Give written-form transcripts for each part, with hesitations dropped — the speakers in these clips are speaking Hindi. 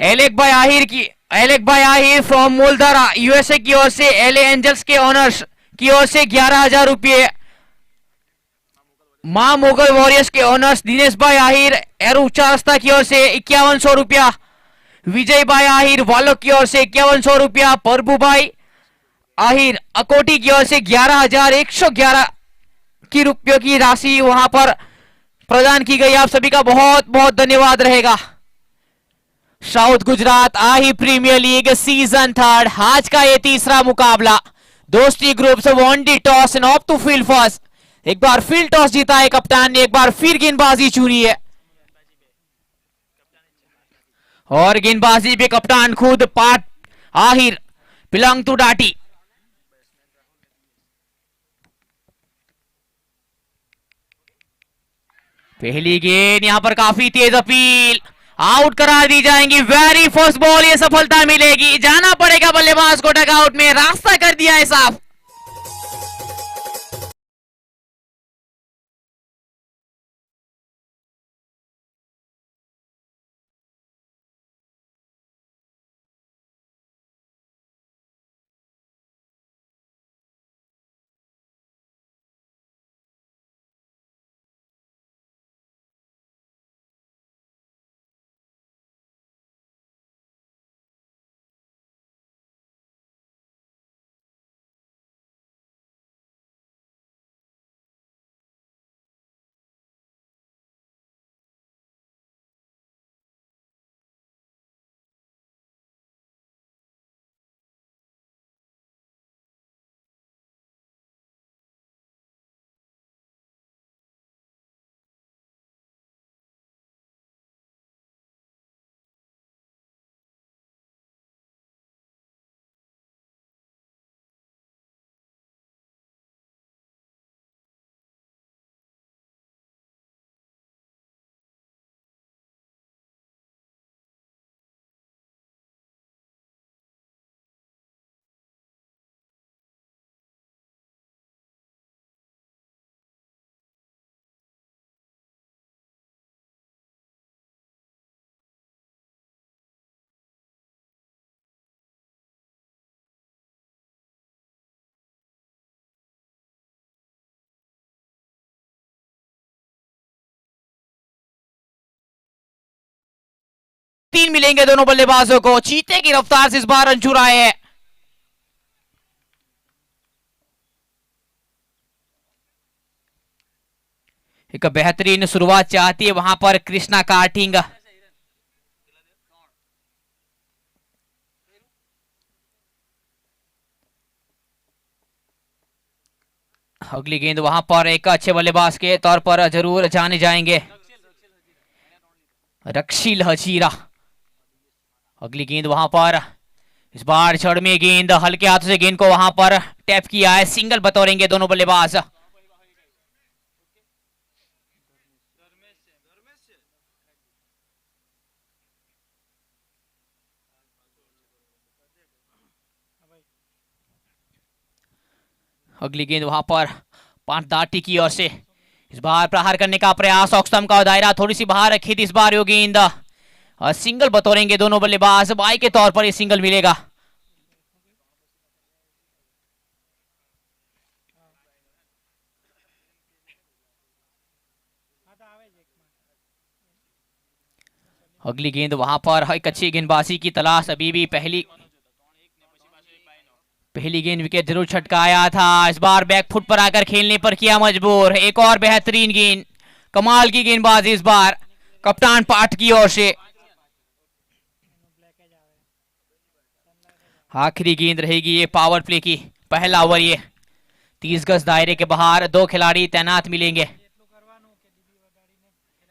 एलेक भाई आहिर फ्रॉम मूलधारा यूएसए की ओर से एलए एंजल्स के ऑनर्स की ओर से 11,000 रुपये। मां मुगल वॉरियर्स के ऑनर्स दिनेश भाई आहिर एरू चारस्ता की ओर से 5100 रुपया। विजय भाई आहिर वालों की ओर से 5100 रुपया। प्रभु भाई आहिर अकोटी की ओर से 11,111 की रुपयों की राशि वहां पर प्रदान की गई। आप सभी का बहुत बहुत धन्यवाद रहेगा। South Gujarat Ahir premier league season 3 आज का ये तीसरा मुकाबला दोस्ती ग्रुप से won the toss and opt to field first. एक बार फील्ड टॉस जीता है कप्तान ने, एक बार फिर गेंदबाजी चुनी है और गेंदबाजी पे कप्तान खुद पाट आहिर बिलोंग टू डाटी। पहली गेंद यहां पर काफी तेज अपील, आउट करा दी जाएंगी। वेरी फर्स्ट बॉल ये सफलता मिलेगी, जाना पड़ेगा बल्लेबाज को डगआउट में, रास्ता कर दिया है साफ। तीन मिलेंगे दोनों बल्लेबाजों को। चीते की रफ्तार से इस बार रन चुराए है। एक बेहतरीन शुरुआत चाहती है वहां पर कृष्णा कार्टिंग। अगली गेंद वहां पर एक अच्छे बल्लेबाज के तौर पर जरूर जाने जाएंगे रक्षिल हजीरा। अगली गेंद वहां पर इस बार जड़ में गेंद, हल्के हाथों से गेंद को वहां पर टैप किया है, सिंगल बतौरेंगे दोनों बल्लेबाज। अगली गेंद वहां पर पांच दाटी की ओर से इस बार प्रहार करने का प्रयास, ऑक्सटम का दायरा थोड़ी सी बाहर रखी थी इस बार यो गेंद, सिंगल बतौरेंगे दोनों बल्लेबाज। बाई के तौर पर ये सिंगल मिलेगा। अगली गेंद वहां पर एक अच्छी गेंदबाजी की तलाश अभी भी। पहली गेंद विकेट जरूर छटकाया था, इस बार बैकफुट पर आकर खेलने पर किया मजबूर। एक और बेहतरीन गेंद, कमाल की गेंदबाजी इस बार कप्तान पाठ की ओर से। आखिरी गेंद रहेगी ये पावर प्ले की, पहला ओवर ये। 30 गज दायरे के बाहर दो खिलाड़ी तैनात मिलेंगे।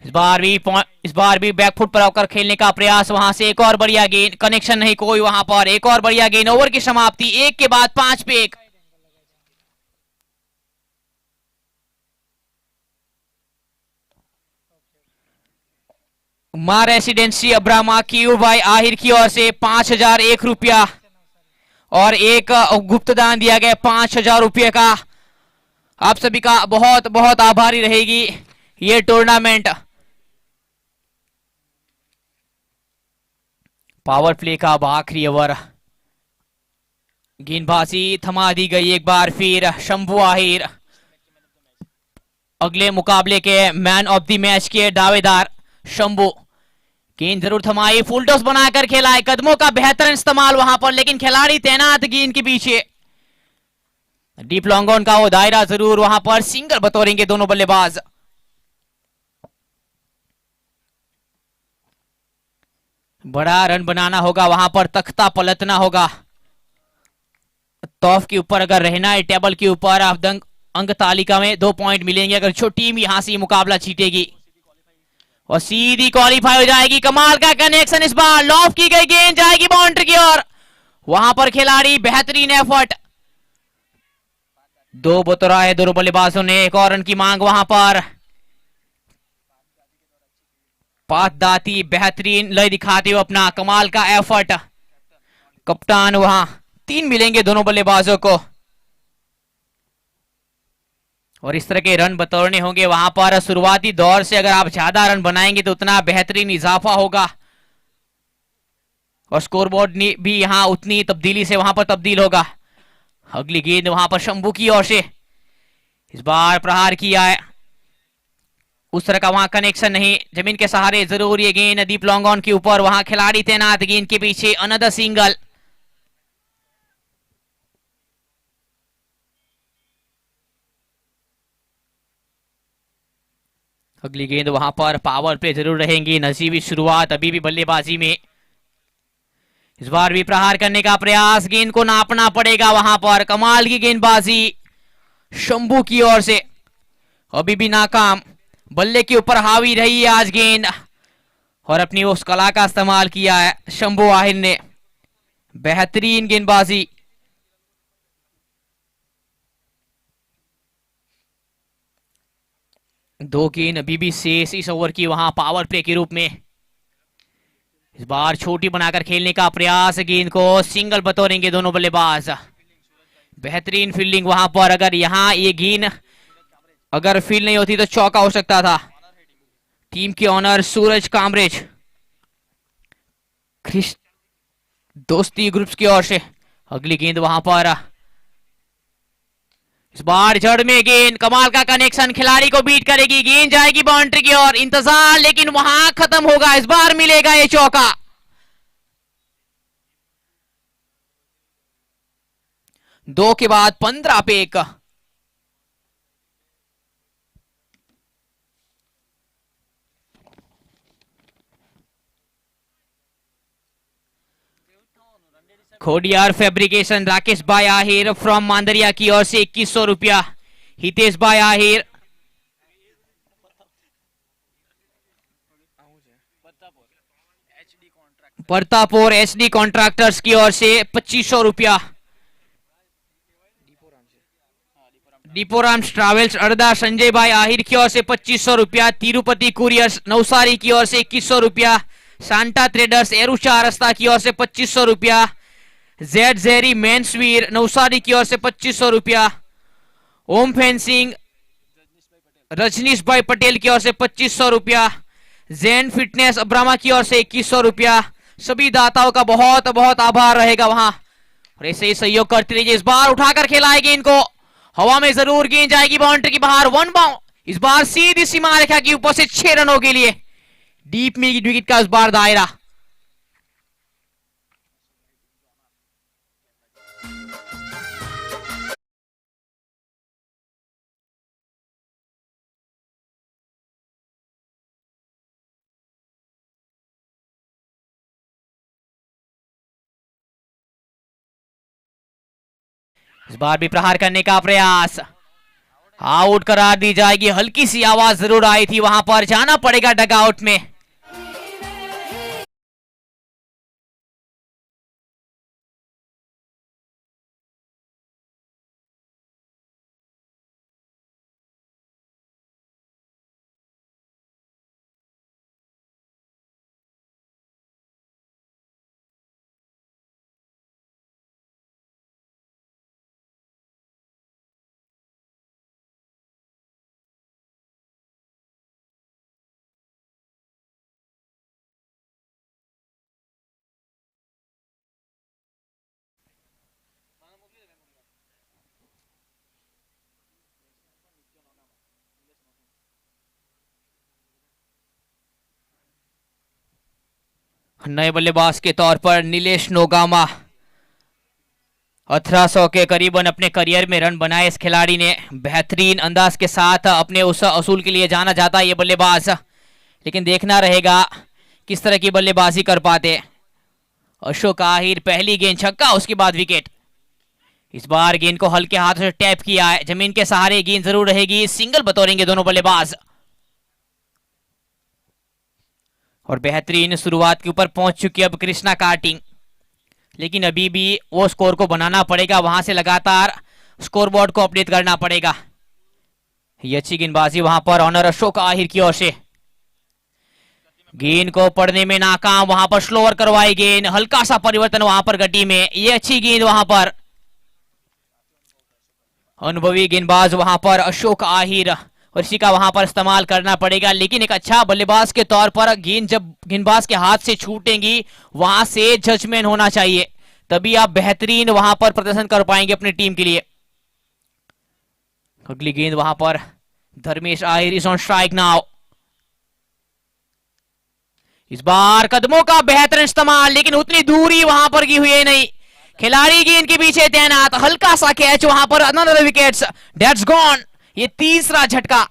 इस बार भी बैकफुट पर होकर खेलने का प्रयास, वहां से एक और बढ़िया गेंद, कनेक्शन नहीं कोई वहां पर। एक और बढ़िया गेंद, ओवर की समाप्ति, एक के बाद 5 पे 1। मां रेसिडेंसी अब्रामा क्यू भाई आहिर की ओर से 5,001 रुपया और एक गुप्तदान दिया गया 5,000 रुपये का। आप सभी का बहुत बहुत आभारी रहेगी ये टूर्नामेंट। पावर प्ले का अब आखिरी ओवर, गेंदबाजी थमा दी गई एक बार फिर। शंभू आहिर अगले मुकाबले के मैन ऑफ द मैच के दावेदार। शंभू गेंद जरूर थमाई, फुल टॉस बनाकर खेला है, कदमों का बेहतर इस्तेमाल वहां पर, लेकिन खिलाड़ी तैनात गेंद के पीछे। डीप लॉन्ग ऑन का वो दायरा जरूर वहां पर, सिंगल बतौरेंगे दोनों बल्लेबाज। बड़ा रन बनाना होगा वहां पर, तख्ता पलटना होगा। तौफ के ऊपर अगर रहना है, टेबल के ऊपर अंक तालिका में 2 पॉइंट मिलेंगे अगर जो टीम यहां से मुकाबला जीतेगी, और सीधी क्वालिफाई हो जाएगी। कमाल का कनेक्शन, इस बार लॉफ की गई गेंद जाएगी बाउंड्री की ओर। वहां पर खिलाड़ी बेहतरीन एफर्ट, 2 बतौराए दोनों बल्लेबाजों ने, एक और रन की मांग वहां पर। पात दाती बेहतरीन लय दिखाते हुए अपना कमाल का एफर्ट, कप्तान वहां 3 मिलेंगे दोनों बल्लेबाजों को, और इस तरह के रन बतौरने होंगे वहां पर। शुरुआती दौर से अगर आप ज्यादा रन बनाएंगे तो उतना बेहतरीन इजाफा होगा, और स्कोरबोर्ड भी यहां उतनी तब्दीली से वहां पर तब्दील होगा। अगली गेंद वहां पर शंभू की ओर से, इस बार प्रहार किया है, उस तरह का वहां कनेक्शन नहीं, जमीन के सहारे जरूर ये गेंद दीप लॉन्ग ऑन के ऊपर, वहां खिलाड़ी तैनात गेंद के पीछे, अनदर सिंगल। अगली गेंद वहां पर पावर प्ले जरूर रहेंगी, नसीबी शुरुआत अभी भी बल्लेबाजी में। इस बार भी प्रहार करने का प्रयास, गेंद को नापना पड़ेगा वहां पर। कमाल की गेंदबाजी शंभू की ओर से, अभी भी नाकाम, बल्ले के ऊपर हावी रही है आज गेंद, और अपनी उस कला का इस्तेमाल किया है शंभू आहिर ने। बेहतरीन गेंदबाजी, दो गेंद अभी भी शेष इस ओवर की वहां पावर प्ले के रूप में। इस बार छोटी बनाकर खेलने का प्रयास, गेंद को सिंगल बतौरेंगे दोनों बल्लेबाज। बेहतरीन फील्डिंग वहां पर, अगर यहां ये गेंद अगर फील्ड नहीं होती तो चौका हो सकता था। टीम के ऑनर सूरज कामरेज क्रिस दोस्ती ग्रुप्स की ओर से, अगली गेंद वहां पर, इस बार जड़ में गेंद, कमाल का कनेक्शन, खिलाड़ी को बीट करेगी, गेंद जाएगी बाउंड्री की ओर, इंतजार लेकिन वहां खत्म होगा, इस बार मिलेगा ये चौका। 2 के बाद 15 पे 1। खोडियार फैब्रिकेशन राकेश भाई आहिर फ्रॉम मांदरिया की ओर से 2100 रुपया। हितेश भाई आहिर परतापुर एचडी कॉन्ट्रैक्टर्स की ओर से 2500 रुपया। दीपोराम ट्रैवल्स अड़दा संजय भाई आहिर की ओर से 2500 रुपया। तिरुपति कुरियर्स नवसारी की ओर से 2100 रुपया। सांता ट्रेडर्स एरुचा रस्ता की ओर से 2500 रुपया। जेड जेरी मेंसवीर नवसारी की ओर से 2500 रुपया। ओम फेंसिंग रजनीश भाई पटेल की ओर से 2500 रुपया। जैन फिटनेस अब्रामा की ओर से 2100 रुपया। सभी दाताओं का बहुत बहुत आभार रहेगा वहां, और ऐसे ही सहयोग करते रहिए। इस बार उठाकर खेलाएगी इनको, हवा में जरूर गेंद जाएगी बाउंड्री की बाहर, 1 बाउंड, इस बार सीधी सीमा रेखा की ऊपर से 6 रनों के लिए डीप मिड विकेट का इस बार दायरा। इस बार भी प्रहार करने का प्रयास, आउट करार दी जाएगी। हल्की सी आवाज जरूर आई थी वहां पर, जाना पड़ेगा डगआउट में। नए बल्लेबाज के तौर पर नीलेश नोगामा 1800 के करीबन अपने करियर में रन बनाए इस खिलाड़ी ने। बेहतरीन अंदाज के साथ अपने उस असूल के लिए जाना जाता है ये बल्लेबाज, लेकिन देखना रहेगा किस तरह की बल्लेबाजी कर पाते। अशोक आहिर पहली गेंद छक्का, उसके बाद विकेट। इस बार गेंद को हल्के हाथों से टैप किया है, जमीन के सहारे गेंद जरूर रहेगी, सिंगल बतौरेंगे दोनों बल्लेबाज। और बेहतरीन शुरुआत के ऊपर पहुंच चुकी है अब कृष्णा कार्टिंग, लेकिन अभी भी वो स्कोर को बनाना पड़ेगा, वहां से लगातार स्कोरबोर्ड को अपडेट करना पड़ेगा। ये अच्छी गेंदबाजी वहां पर ऑनर अशोक आहिर की ओर से। गेंद को पढ़ने में नाकाम, वहां पर स्लोअर करवाई गेंद, हल्का सा परिवर्तन वहां पर गति में। ये अच्छी गेंद वहां पर, अनुभवी गेंदबाज वहां पर अशोक आहिर, और इसी का वहां पर इस्तेमाल करना पड़ेगा। लेकिन एक अच्छा बल्लेबाज के तौर पर गेंद जब गेंदबाज के हाथ से छूटेंगी वहां से जजमेंट होना चाहिए, तभी आप बेहतरीन वहां पर प्रदर्शन कर पाएंगे अपनी टीम के लिए। अगली गेंद वहां पर Dharmesh Ahir is on strike now. इस बार कदमों का बेहतरीन इस्तेमाल, लेकिन उतनी दूरी वहां पर की हुई है नहीं, खिलाड़ी गेंद के पीछे तैनात, हल्का सा कैच वहां पर, अनदर विकेट्स, दैट्स गॉन। ये तीसरा झटका।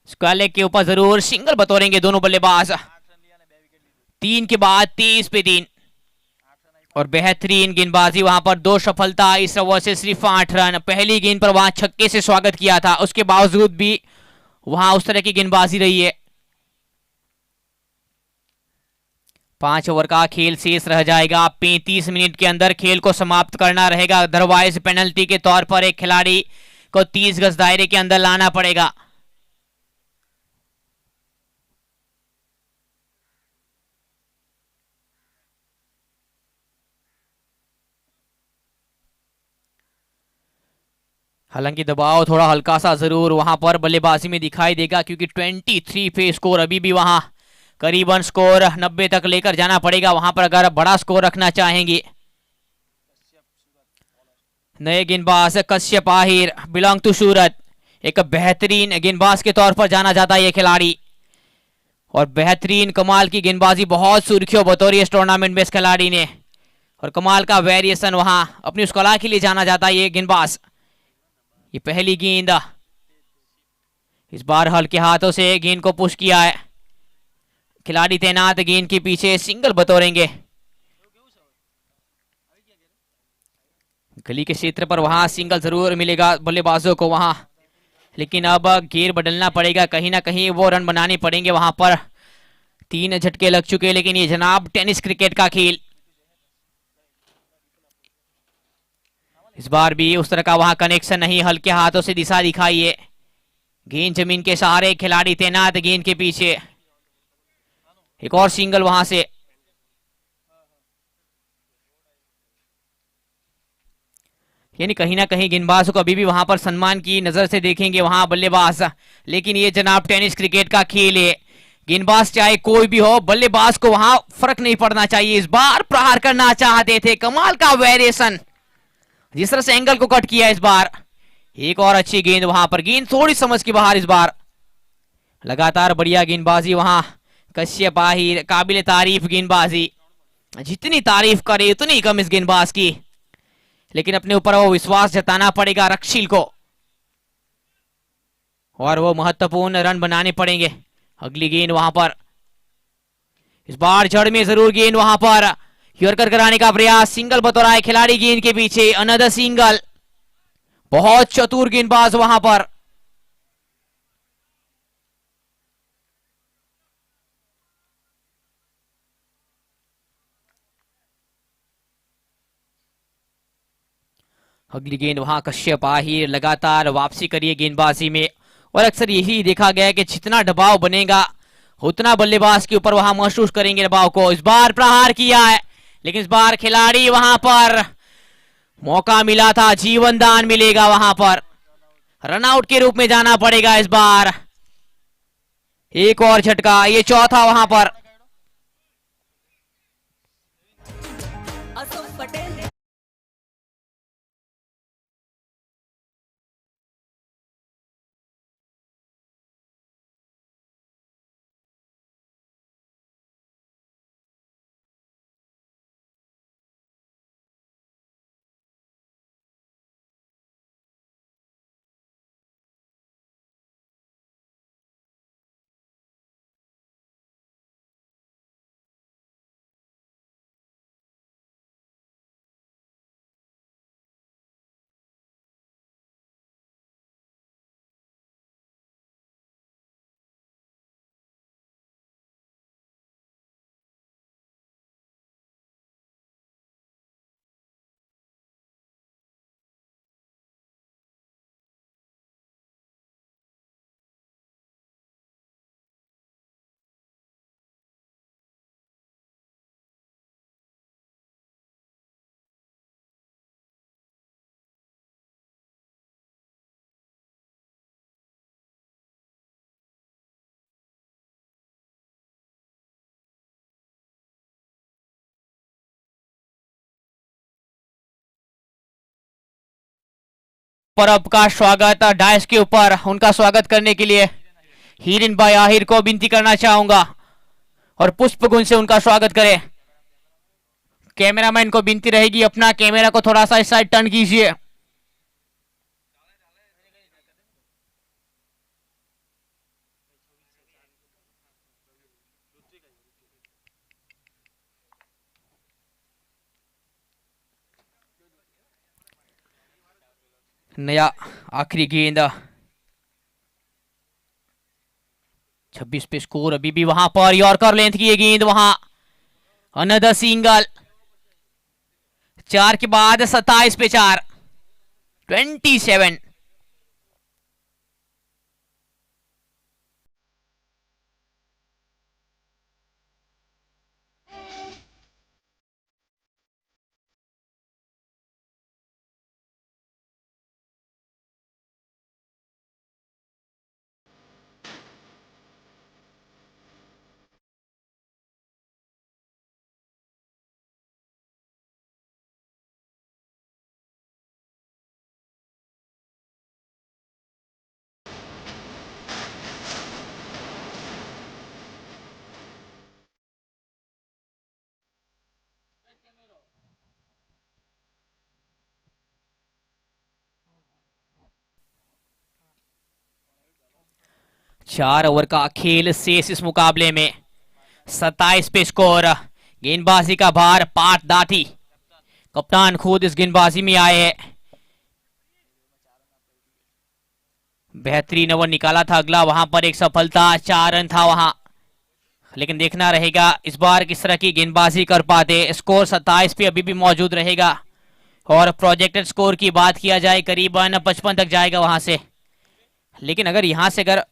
स्क्वालेग के ऊपर जरूर सिंगल बतौरेंगे दोनों बल्लेबाज। 3 के बाद 23 पे 3, और बेहतरीन गेंदबाजी वहां पर, 2 सफलता, इस ओवर से सिर्फ 8 रन। पहली गेंद पर वहां छक्के से स्वागत किया था, उसके बावजूद भी वहां उस तरह की गेंदबाजी रही है। 5 ओवर का खेल शेष रह जाएगा, 35 मिनट के अंदर खेल को समाप्त करना रहेगा, अदरवाइज पेनल्टी के तौर पर एक खिलाड़ी को 30 गज दायरे के अंदर लाना पड़ेगा। हालांकि दबाव थोड़ा हल्का सा जरूर वहां पर बल्लेबाजी में दिखाई देगा, क्योंकि 23 पे स्कोर अभी भी वहां करीबन स्कोर 90 तक लेकर जाना पड़ेगा वहां पर, अगर बड़ा स्कोर रखना चाहेंगे। नए गेंदबाज कश्यप आहिर, बिलोंग टू सूरत, एक बेहतरीन गेंदबाज के तौर पर जाना जाता है ये खिलाड़ी, और बेहतरीन कमाल की गेंदबाजी बहुत सुर्खियों बतौरी इस टूर्नामेंट में इस खिलाड़ी ने, और कमाल का वेरिएशन वहां अपनी उस कला के लिए जाना जाता है ये गेंदबाज। ये पहली गेंद, इस बार हल्के हाथों से गेंद को पुश किया है, खिलाड़ी तैनात, गेंद के पीछे सिंगल बतौरेंगे। गली के क्षेत्र पर वहां सिंगल जरूर मिलेगा बल्लेबाजों को वहां, लेकिन अब गेयर बदलना पड़ेगा, कहीं ना कहीं वो रन बनाने पड़ेंगे वहां पर। 3 झटके लग चुके, लेकिन ये जनाब टेनिस क्रिकेट का खेल, इस बार भी उस तरह का वहां कनेक्शन नहीं, हल्के हाथों से दिशा दिखाई है, गेंद जमीन के सहारे, खिलाड़ी तैनात गेंद के पीछे, एक और सिंगल वहां से। यानी कहीं ना कहीं गेंदबाजों को अभी भी वहां पर सम्मान की नजर से देखेंगे वहां बल्लेबाज, लेकिन ये जनाब टेनिस क्रिकेट का खेल है, गेंदबाज चाहे कोई भी हो, बल्लेबाज को वहां फर्क नहीं पड़ना चाहिए। इस बार प्रहार करना चाहते थे, कमाल का वेरिएशन जिस तरह से एंगल को कट किया इस बार। एक और अच्छी गेंद वहां पर, गेंद थोड़ी समझ के बाहर इस बार। लगातार बढ़िया गेंदबाजी वहां कश्यप आहिर, काबिल तारीफ गेंदबाजी, जितनी तारीफ करे उतनी कम इस गेंदबाज की, लेकिन अपने ऊपर वो विश्वास जताना पड़ेगा रक्षिल को और वो महत्वपूर्ण रन बनाने पड़ेंगे। अगली गेंद वहां पर, इस बार जड़ में जरूर गेंद वहां पर, यॉर्कर कराने का प्रयास, सिंगल बतौराए खिलाड़ी गेंद के पीछे, अनदर सिंगल। बहुत चतुर गेंदबाज वहां पर। अगली गेंद वहां कश्यप आहिर, लगातार वापसी करिए गेंदबाजी में, और अक्सर यही देखा गया है कि जितना दबाव बनेगा उतना बल्लेबाज के ऊपर वहां महसूस करेंगे दबाव को। इस बार प्रहार किया है, लेकिन इस बार खिलाड़ी वहां पर, मौका मिला था, जीवन दान मिलेगा वहां पर, रनआउट के रूप में जाना पड़ेगा इस बार। एक और झटका, ये चौथा वहां पर। परब का स्वागत डायस के ऊपर, उनका स्वागत करने के लिए हीरिन भाई आहिर को विनती करना चाहूंगा और पुष्प गुण से उनका स्वागत करें। कैमरामैन को विनती रहेगी अपना कैमरा को थोड़ा सा इस साइड टर्न कीजिए। नया आखिरी गेंद, 26 पे स्कोर अभी भी वहां पर, यॉर्कर लेंथ की ये गेंद वहां, अनदर सिंगल। 4 के बाद 27 पे 4, 27। चार ओवर का खेल शेष इस मुकाबले में, 27 पे स्कोर। गेंदबाजी का भार पाठ दाती, कप्तान खुद इस गेंदबाजी में आए हैं। बेहतरीन ओवर निकाला था अगला, वहां पर एक सफलता, 4 रन था वहां, लेकिन देखना रहेगा इस बार किस तरह की गेंदबाजी कर पाते। स्कोर 27 पे अभी भी मौजूद रहेगा और प्रोजेक्टेड स्कोर की बात किया जाए करीबन 55 तक जाएगा वहां से, लेकिन अगर यहां से अगर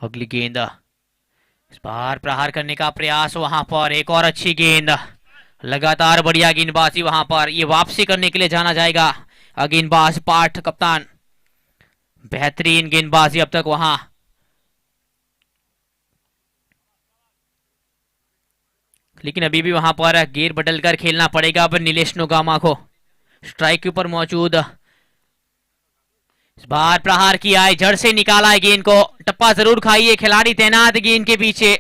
अगली गेंद, इस बार प्रहार करने का प्रयास वहां पर, एक और अच्छी गेंद, लगातार बढ़िया गेंदबाजी वहां पर, ये वापसी करने के लिए जाना जाएगा गेंदबाज पाठ कप्तान, बेहतरीन गेंदबाजी अब तक वहां। लेकिन अभी भी वहां पर गेर बदलकर खेलना पड़ेगा अब नीलेश नोगामा को, स्ट्राइक के ऊपर मौजूद। इस बार प्रहार किया है, जड़ से निकाला है गेंद को, टप्पा जरूर खाई है, खिलाड़ी तैनात गेंद के पीछे,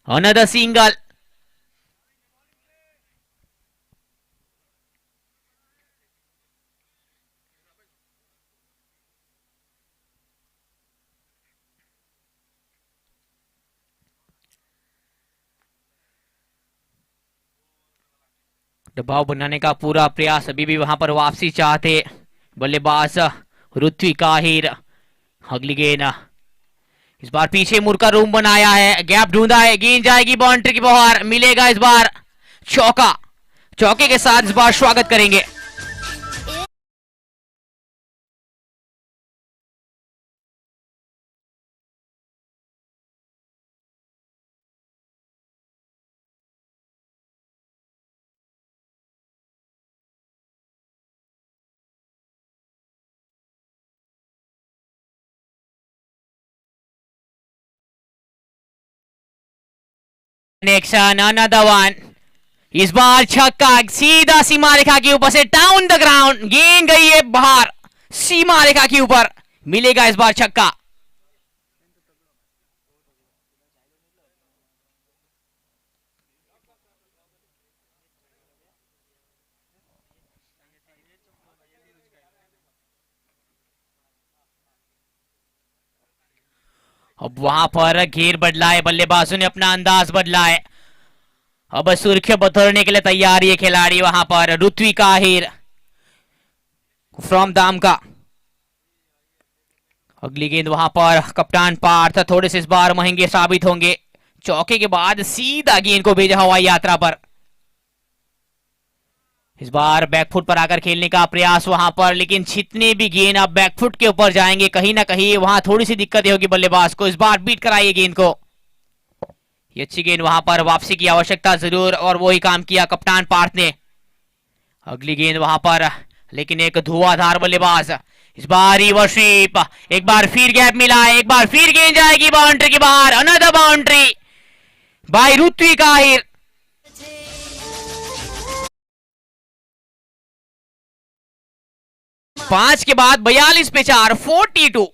अनदर सिंगल। दबाव बनाने का पूरा प्रयास, अभी भी वहां पर वापसी चाहते बल्लेबाज ऋत्विक आहिर। अगली गेंद, इस बार पीछे मुड़कर रूम बनाया है, गैप ढूंढा है, गेंद जाएगी बाउंड्री की बाहर, मिलेगा इस बार चौका, चौके के साथ इस बार स्वागत करेंगे। नेक्स्ट अनदर वन, इस बार छक्का, सीधा सीमा रेखा के ऊपर से डाउन द ग्राउंड, गेंद गई है बाहर, सीमा रेखा के ऊपर, मिलेगा इस बार छक्का। अब वहां पर घेर बदला है, बल्लेबाजों ने अपना अंदाज बदला है, अब सुर्खियां बतौरने के लिए तैयार है खिलाड़ी वहां पर, ऋत्विक आहिर फ्रॉम दाम का। अगली गेंद वहां पर कप्तान पार्थ थोड़े से इस बार महंगे साबित होंगे, चौके के बाद सीधा गेंद को भेजा हवाई यात्रा पर, इस बार बैकफुट पर आकर खेलने का प्रयास वहां पर, लेकिन जितने भी गेंद अब बैकफुट के ऊपर जाएंगे कहीं ना कहीं वहां थोड़ी सी दिक्कत होगी बल्लेबाज को, इस बार बीट कराइए गेंद को, ये अच्छी गेंद वहां पर, वापसी की आवश्यकता जरूर और वही काम किया कप्तान पार्थ ने। अगली गेंद वहां पर, लेकिन एक धुआंधार बल्लेबाज, इस बार रिवर्स स्वीप, एक बार फिर गैप मिला है, एक बार फिर गेंद जाएगी बाउंड्री के बाहर, another boundary by Ritwik Ahir. 5 के बाद 42 पे 4, 42।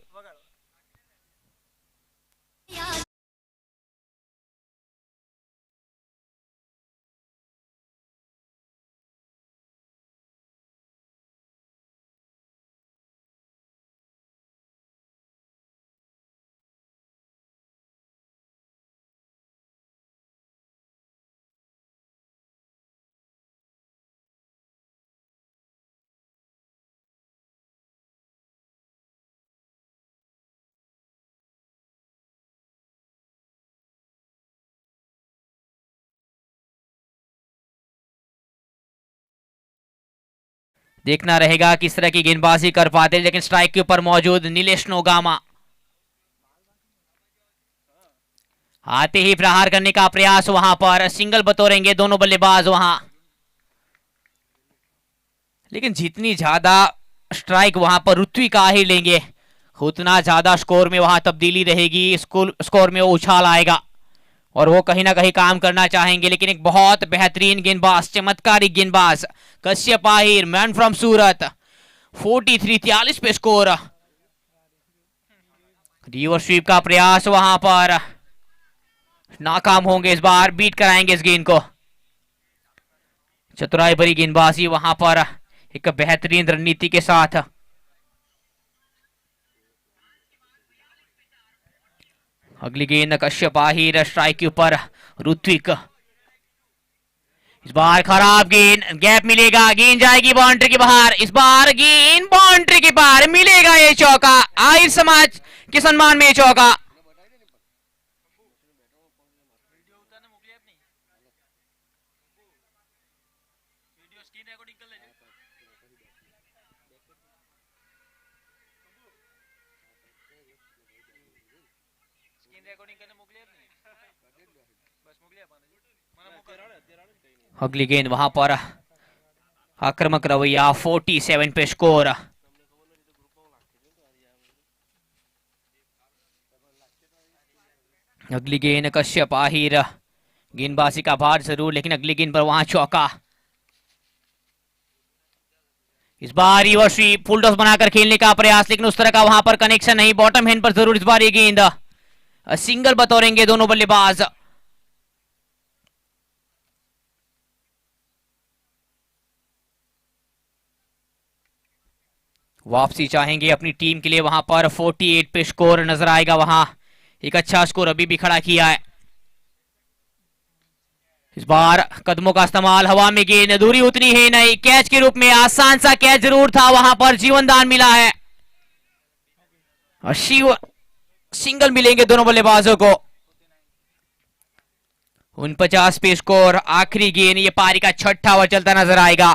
देखना रहेगा किस तरह की गेंदबाजी कर पाते, लेकिन स्ट्राइक के ऊपर मौजूद नीलेश नोगामा, आते ही प्रहार करने का प्रयास वहां पर, सिंगल बतौरेंगे दोनों बल्लेबाज वहां, लेकिन जितनी ज्यादा स्ट्राइक वहां पर ऋत्विक आहिर लेंगे उतना ज्यादा स्कोर में वहां तब्दीली रहेगी, स्कोर में वो उछाल आएगा और वो कहीं ना कहीं काम करना चाहेंगे, लेकिन एक बहुत बेहतरीन गेंदबाज, चमत्कारी गेंदबाज कश्यप आहिर, मैन फ्रॉम सूरत, 43 पे स्कोर। रिवर्स स्वीप का प्रयास वहां पर, नाकाम होंगे, इस बार बीट कराएंगे इस गेंद को, चतुराई भरी गेंदबाजी वहां पर एक बेहतरीन रणनीति के साथ। अगली गेंद कश्यप आहिर, स्ट्राइक के ऊपर ऋत्विक, इस बार खराब गेंद, गैप मिलेगा, गेंद जाएगी बाउंड्री के बाहर, इस बार गेंद बाउंड्री के बाहर, मिलेगा ये चौका, आहिर समाज के सम्मान में ये चौका। अगली गेंद वहां पर आक्रामक रवैया 47 पे स्कोर। अगली गेंद कश्यप आहिर, गेंदबाजी का भार जरूर, लेकिन अगली गेंद पर वहां चौका। इस बार रिवर्स स्वीप फुल टॉस बनाकर खेलने का प्रयास, लेकिन उस तरह का वहां पर कनेक्शन नहीं। बॉटम हैंड पर जरूर इस बार ये गेंद सिंगल बतौरेंगे दोनों बल्लेबाज। वापसी चाहेंगे अपनी टीम के लिए, वहां पर 48 पे स्कोर नजर आएगा। वहां एक अच्छा स्कोर अभी भी खड़ा किया है। इस बार कदमों का इस्तेमाल, हवा में गेंद, दूरी उतनी है नहीं, कैच के रूप में आसान सा कैच जरूर था, वहां पर जीवन दान मिला है और सिंगल मिलेंगे दोनों बल्लेबाजों को। 49 पे स्कोर। आखिरी गेंद, ये पारी का छठा ओवर चलता नजर आएगा।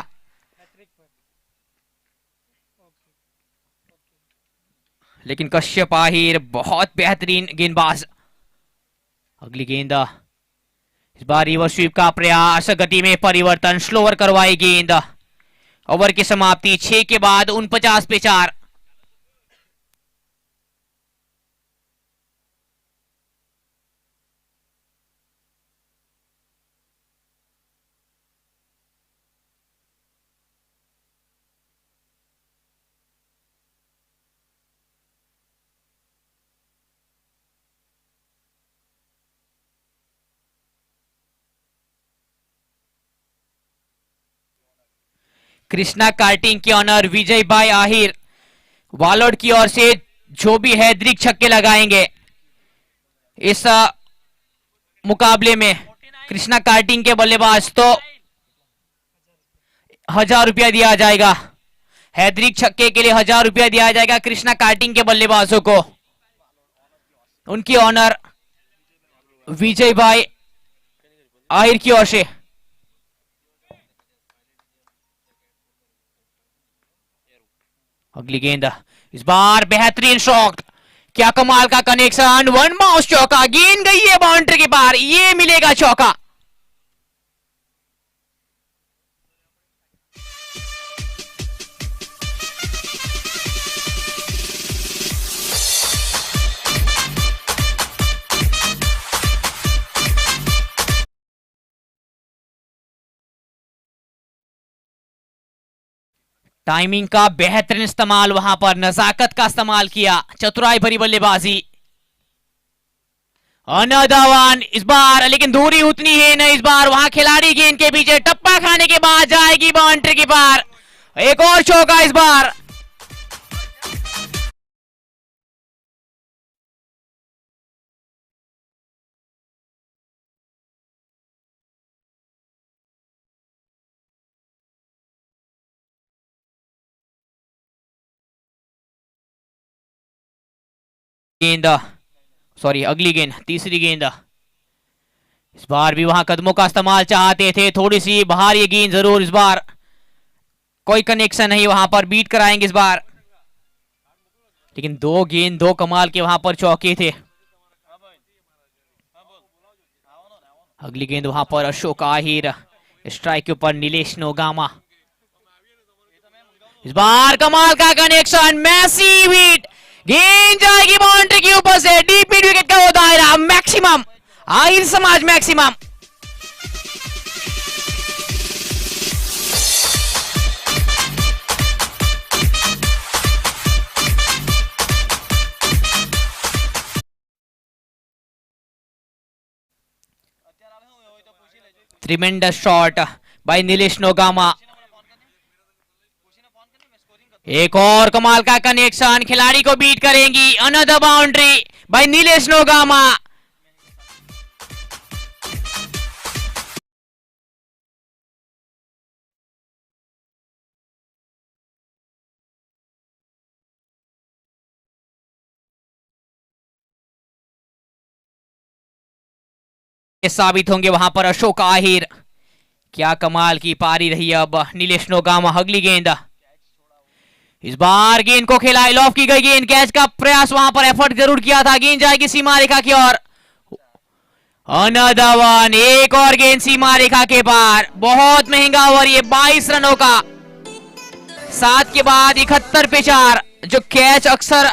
लेकिन कश्यप आहिर बहुत बेहतरीन गेंदबाज। अगली गेंद, इस बार रिवर्स स्वीप का प्रयास, गति में परिवर्तन, स्लोअर करवाई गेंद। ओवर की समाप्ति 6 के बाद 49 पे 4। कृष्णा कार्टिंग की ऑनर विजय भाई आहिर वालोड की ओर से जो भी है दृक छक्के लगाएंगे इस मुकाबले में। कृष्णा कार्टिंग के बल्लेबाज तो 1000 रुपया दिया जाएगा। हैदरिक छक्के के लिए 1000 रुपया दिया जाएगा कृष्णा कार्टिंग के बल्लेबाजों को। उनकी ऑनर विजय भाई आहिर की ओर से। अगली गेंद, इस बार बेहतरीन शॉट, क्या कमाल का कनेक्शन, वन माउस चौका, गेंद गई है बाउंड्री के पार, ये मिलेगा चौका। टाइमिंग का बेहतरीन इस्तेमाल, वहां पर नजाकत का इस्तेमाल किया, चतुराई भरी बल्लेबाजी। अनदर वन इस बार, लेकिन दूरी उतनी है नहीं। इस बार वहां खिलाड़ी गेंद के पीछे टप्पा खाने के बाद जाएगी बाउंड्री के पार। एक और चौका इस बार। गेंद, सॉरी अगली गेंद, तीसरी गेंद। इस बार भी वहां कदमों का इस्तेमाल चाहते थे, थोड़ी सी बाहर ये गेंद जरूर। इस बार कोई कनेक्शन नहीं, वहां पर बीट कराएंगे इस बार। लेकिन दो गेंद दो कमाल के वहां पर चौके थे। अगली गेंद वहां पर अशोक आहिर, स्ट्राइक के ऊपर नीलेश नोगामा। इस बार कमाल का कनेक्शन, मैसिव हिट, गेंद जाएगी बाउंड्री के ऊपर से, डीप मिड विकेट का वो दायरा, maximum Ahir Samaj maximum. Tremendous shot by Nilesh Nogama. एक और कमाल का कनेक्शन, खिलाड़ी को बीट करेंगी, another boundary by Nilesh Nogama. साबित होंगे वहां पर अशोक आहिर। क्या कमाल की पारी रही अब नीलेश नोगामा। अगली गेंद, इस बार गेंद को खेला, ऑफ की गई गेंद, कैच का प्रयास वहां पर एफर्ट जरूर किया था, गेंद जाएगी सीमा रेखा की ओर। अनदर वन, एक और गेंद सीमा रेखा के पार। बहुत महंगा ओवर ये 22 रनों का, 7 के बाद 71 पे 4। जो कैच अक्सर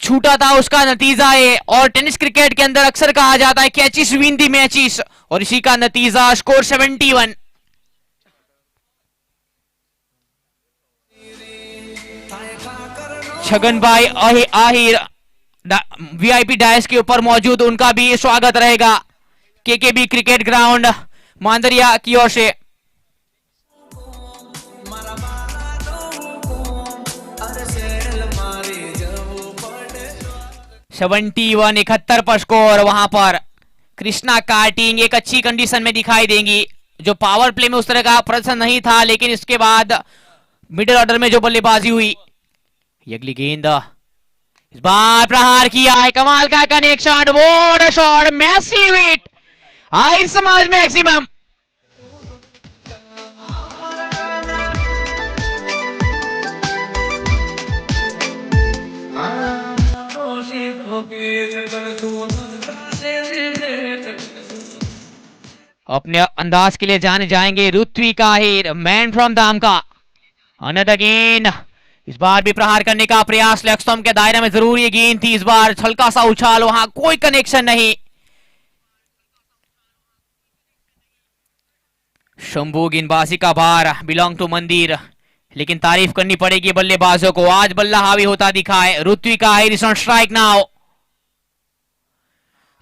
छूटा था उसका नतीजा है, और टेनिस क्रिकेट के अंदर अक्सर कहा जाता है कैचेस विन दी मैचेस, और इसी का नतीजा स्कोर 71। छगन भाई आहिर वीआईपी डायस के ऊपर मौजूद, उनका भी स्वागत रहेगा केकेबी क्रिकेट ग्राउंड मांदरिया की ओर से। सेवेंटी वन 71 पर स्कोर। वहां पर कृष्णा कार्टिंग एक अच्छी कंडीशन में दिखाई देंगी, जो पावर प्ले में उस तरह का प्रदर्शन नहीं था, लेकिन इसके बाद मिडिल ऑर्डर में जो बल्लेबाजी हुई। अगली गेंद, इस बार प्रहार किया है, कमाल का कनेक्शन, वो शॉट, मैसिव हिट, हाई समाज मैक्सिमम। अपने अंदाज के लिए जाने जाएंगे Ritwik Ahir, man from Damka. Another गेंद, इस बार भी प्रहार करने का प्रयास, लेग स्टंप के दायरे में जरूरी गेंद थी, इस बार हल्का सा उछाल, वहां कोई कनेक्शन नहीं। शंभू गेंदबाजी का भार, बिलोंग टू मंदिर, लेकिन तारीफ करनी पड़ेगी बल्लेबाजों को, आज बल्ला हावी होता दिखा है। Ritwik Ahir is on strike now.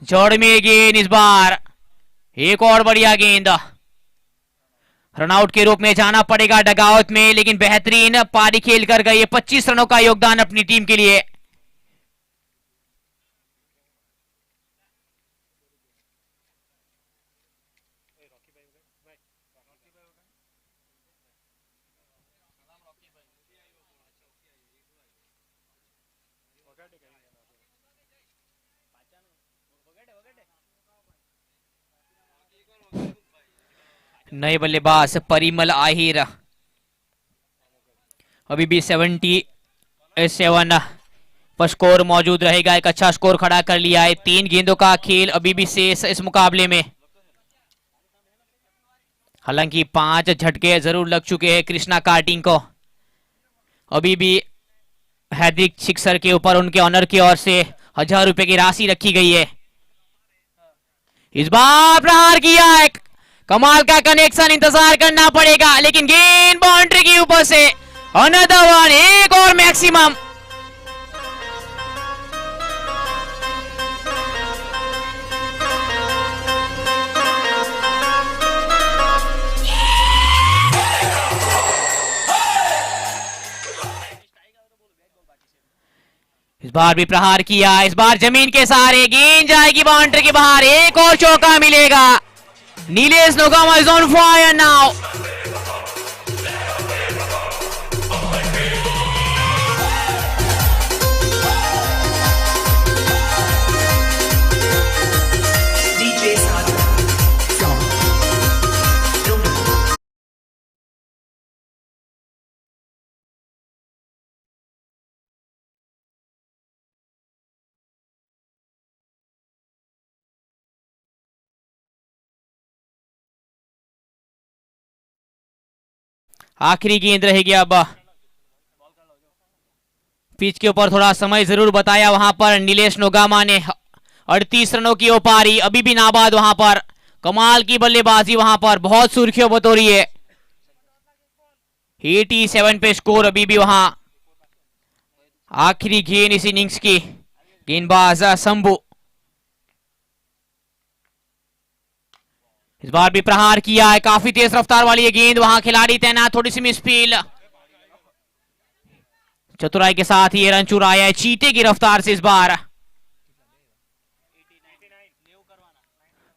जड़ में गेंद, इस बार एक और बढ़िया गेंद, रनआउट के रूप में जाना पड़ेगा डगआउट में, लेकिन बेहतरीन पारी खेल कर गई, 25 रनों का योगदान अपनी टीम के लिए। नए बल्लेबाज परिमल आहिर, अभी भी 77 पर स्कोर मौजूद रहेगा, एक अच्छा स्कोर खड़ा कर लिया है। 3 गेंदों का खेल अभी भी शेष इस मुकाबले में, हालांकि 5 झटके जरूर लग चुके हैं कृष्णा कार्टिंग को। अभी भी हैदरिक सिक्सर के ऊपर उनके ऑनर की ओर से 1000 रुपए की राशि रखी गई है। इस बार प्रहार किया है, कमाल का कनेक्शन, इंतजार करना पड़ेगा, लेकिन गेंद बाउंड्री के ऊपर से। अनदर वन, एक और मैक्सिमम। इस बार भी प्रहार किया, इस बार जमीन के सहारे, गेंद जाएगी बाउंड्री के बाहर, एक और चौका मिलेगा। Nilesh नोगामा is on fire now. DJ Sagar from आखिरी गेंद रहेगी। अब पिच के ऊपर थोड़ा समय जरूर बताया वहां पर नीलेश नोगामा ने। 38 रनों की ओपारी, अभी भी नाबाद वहां पर, कमाल की बल्लेबाजी वहां पर, बहुत सुर्खियों बतौरी है। 87 पे स्कोर अभी भी वहां। आखिरी गेंद इस इनिंग्स की, गेंदबाज शंभू। इस बार भी प्रहार किया है, काफी तेज रफ्तार वाली ये गेंद, वहां खिलाड़ी तैनात, थोड़ी सी मिसफील, चतुराई के साथ ये रन चुराया है चीते की रफ्तार से। इस बार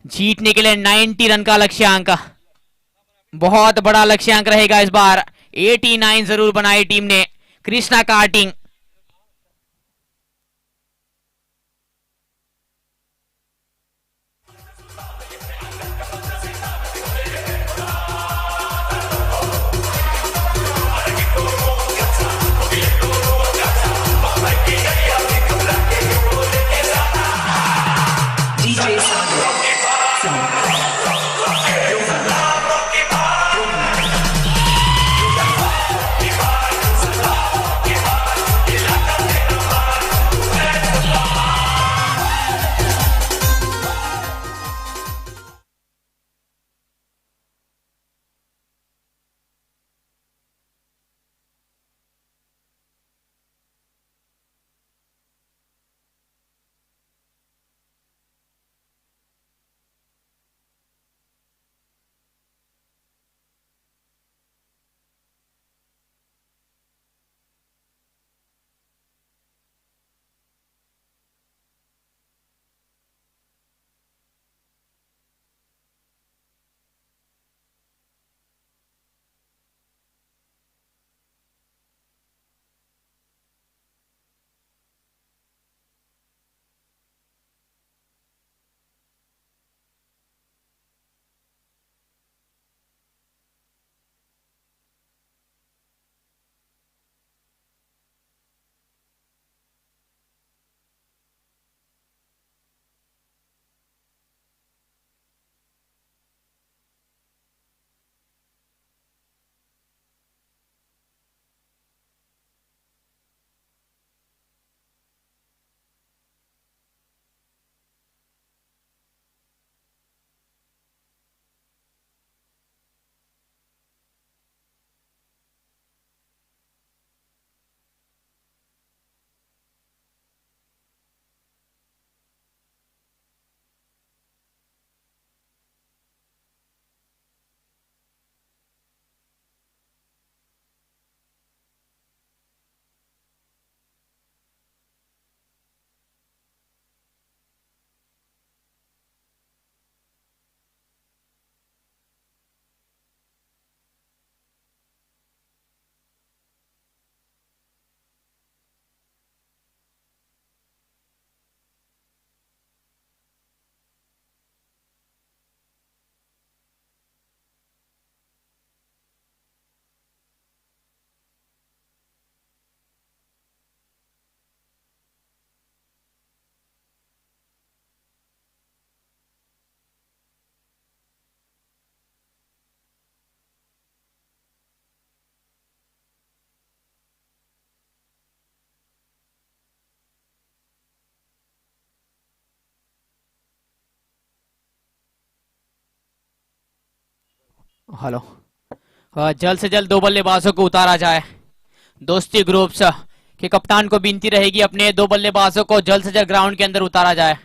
जीतने के लिए 90 रन का लक्ष्यांक, बहुत बड़ा लक्ष्यांक रहेगा इस बार। 89 जरूर बनाई टीम ने। Krishna karting, hello. जल्द से जल्द 2 बल्लेबाजों को उतारा जाए। दोस्ती ग्रुप्स के कप्तान को विनती रहेगी अपने 2 बल्लेबाजों को जल्द से जल्द ग्राउंड के अंदर उतारा जाए।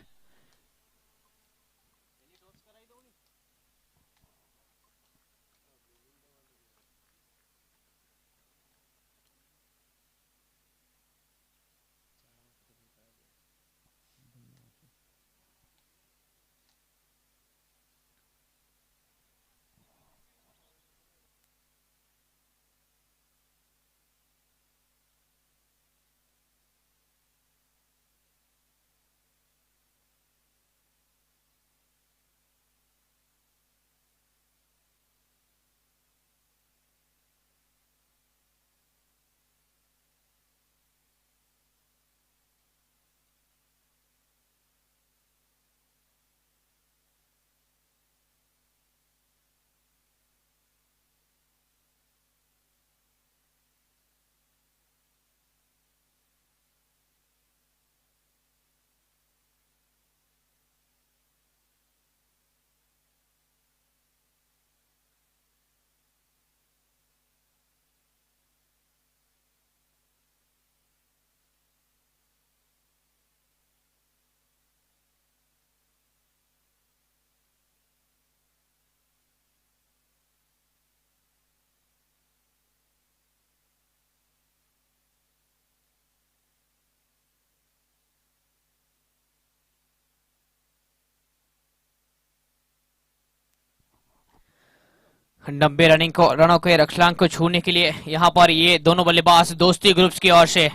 नब्बे रनों के लक्ष्यांक को छूने के लिए यहाँ पर ये दोनों बल्लेबाज दोस्ती ग्रुप्स की ओर से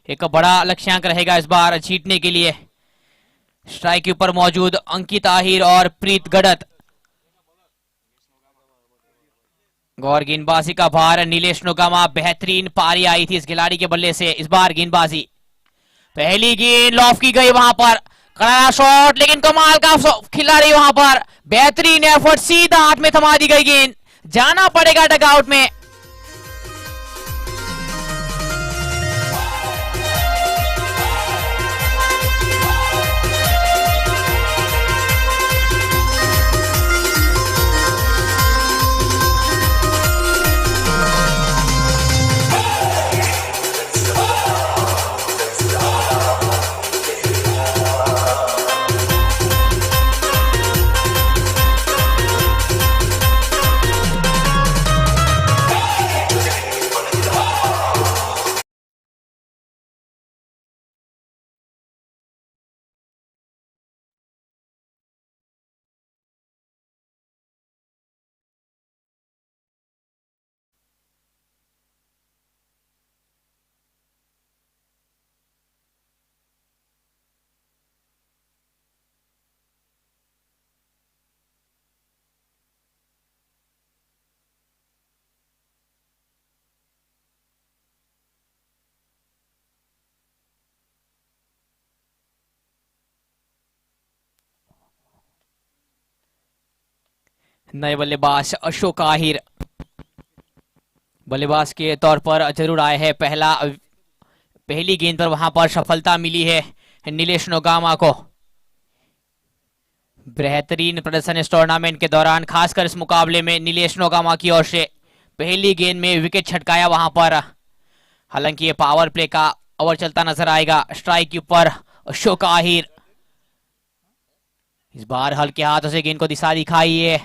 एक बड़ा लक्ष्यांक रहेगा इस बार जीतने के लिए। स्ट्राइक के ऊपर मौजूद अंकित आहिर और प्रीत गड़त। गौर गेंदबाजी का भार नीलेश नोगामा। बेहतरीन पारी आई थी इस खिलाड़ी के बल्ले से इस बार गेंदबाजी। पहली गेंद लॉफ की गई वहां पर, करारा शॉट, लेकिन कमाल का खिलाड़ी वहां पर, बेहतरीन एफर्ट, सीधा हाथ में थमा दी गई गेंद, जाना पड़ेगा डगआउट में। नए बल्लेबाज अशोक आहिर बल्लेबाज के तौर पर जरूर आए हैं। पहली गेंद पर वहां पर सफलता मिली है नीलेश नोगामा को। बेहतरीन प्रदर्शन इस टूर्नामेंट के दौरान, खासकर इस मुकाबले में नीलेश नोगामा की ओर से पहली गेंद में विकेट छटकाया वहां पर। हालांकि ये पावर प्ले का ओवर चलता नजर आएगा। स्ट्राइक के ऊपर अशोक आहिर इस बार हल्के हाथों से गेंद को दिशा दिखाई है।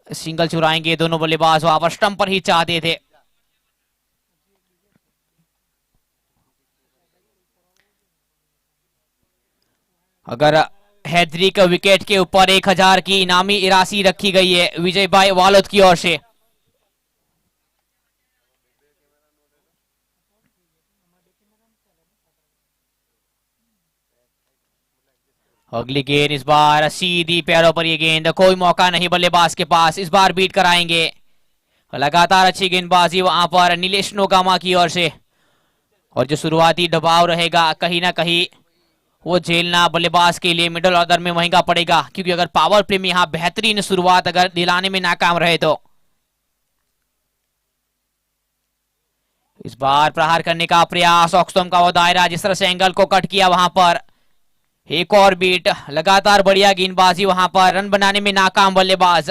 सिंगल चुराएंगे दोनों बल्लेबाज, वहां पर स्टंप पर ही चाहते थे। अगर हैदरी के विकेट के ऊपर 1000 की इनामी राशि रखी गई है विजय भाई वालोद की ओर से। अगली गेंद इस बार सीधी पैरों पर, ये गेंद कोई मौका नहीं बल्लेबाज के पास, इस बार बीट कराएंगे। लगातार अच्छी गेंदबाजी वहां पर नीलेश नोगामा की ओर से, और जो शुरुआती दबाव रहेगा कहीं ना कहीं वो झेलना बल्लेबाज के लिए मिडिल ऑर्डर में महंगा पड़ेगा, क्योंकि अगर पावर प्ले में यहां बेहतरीन शुरुआत अगर दिलाने में नाकाम रहे तो। इस बार प्रहार करने का प्रयास, ऑक्सटॉम का वो दायरा, जिस तरह से एंगल को कट किया वहां पर, एक और बीट, लगातार बढ़िया गेंदबाजी वहां पर, रन बनाने में नाकाम बल्लेबाज।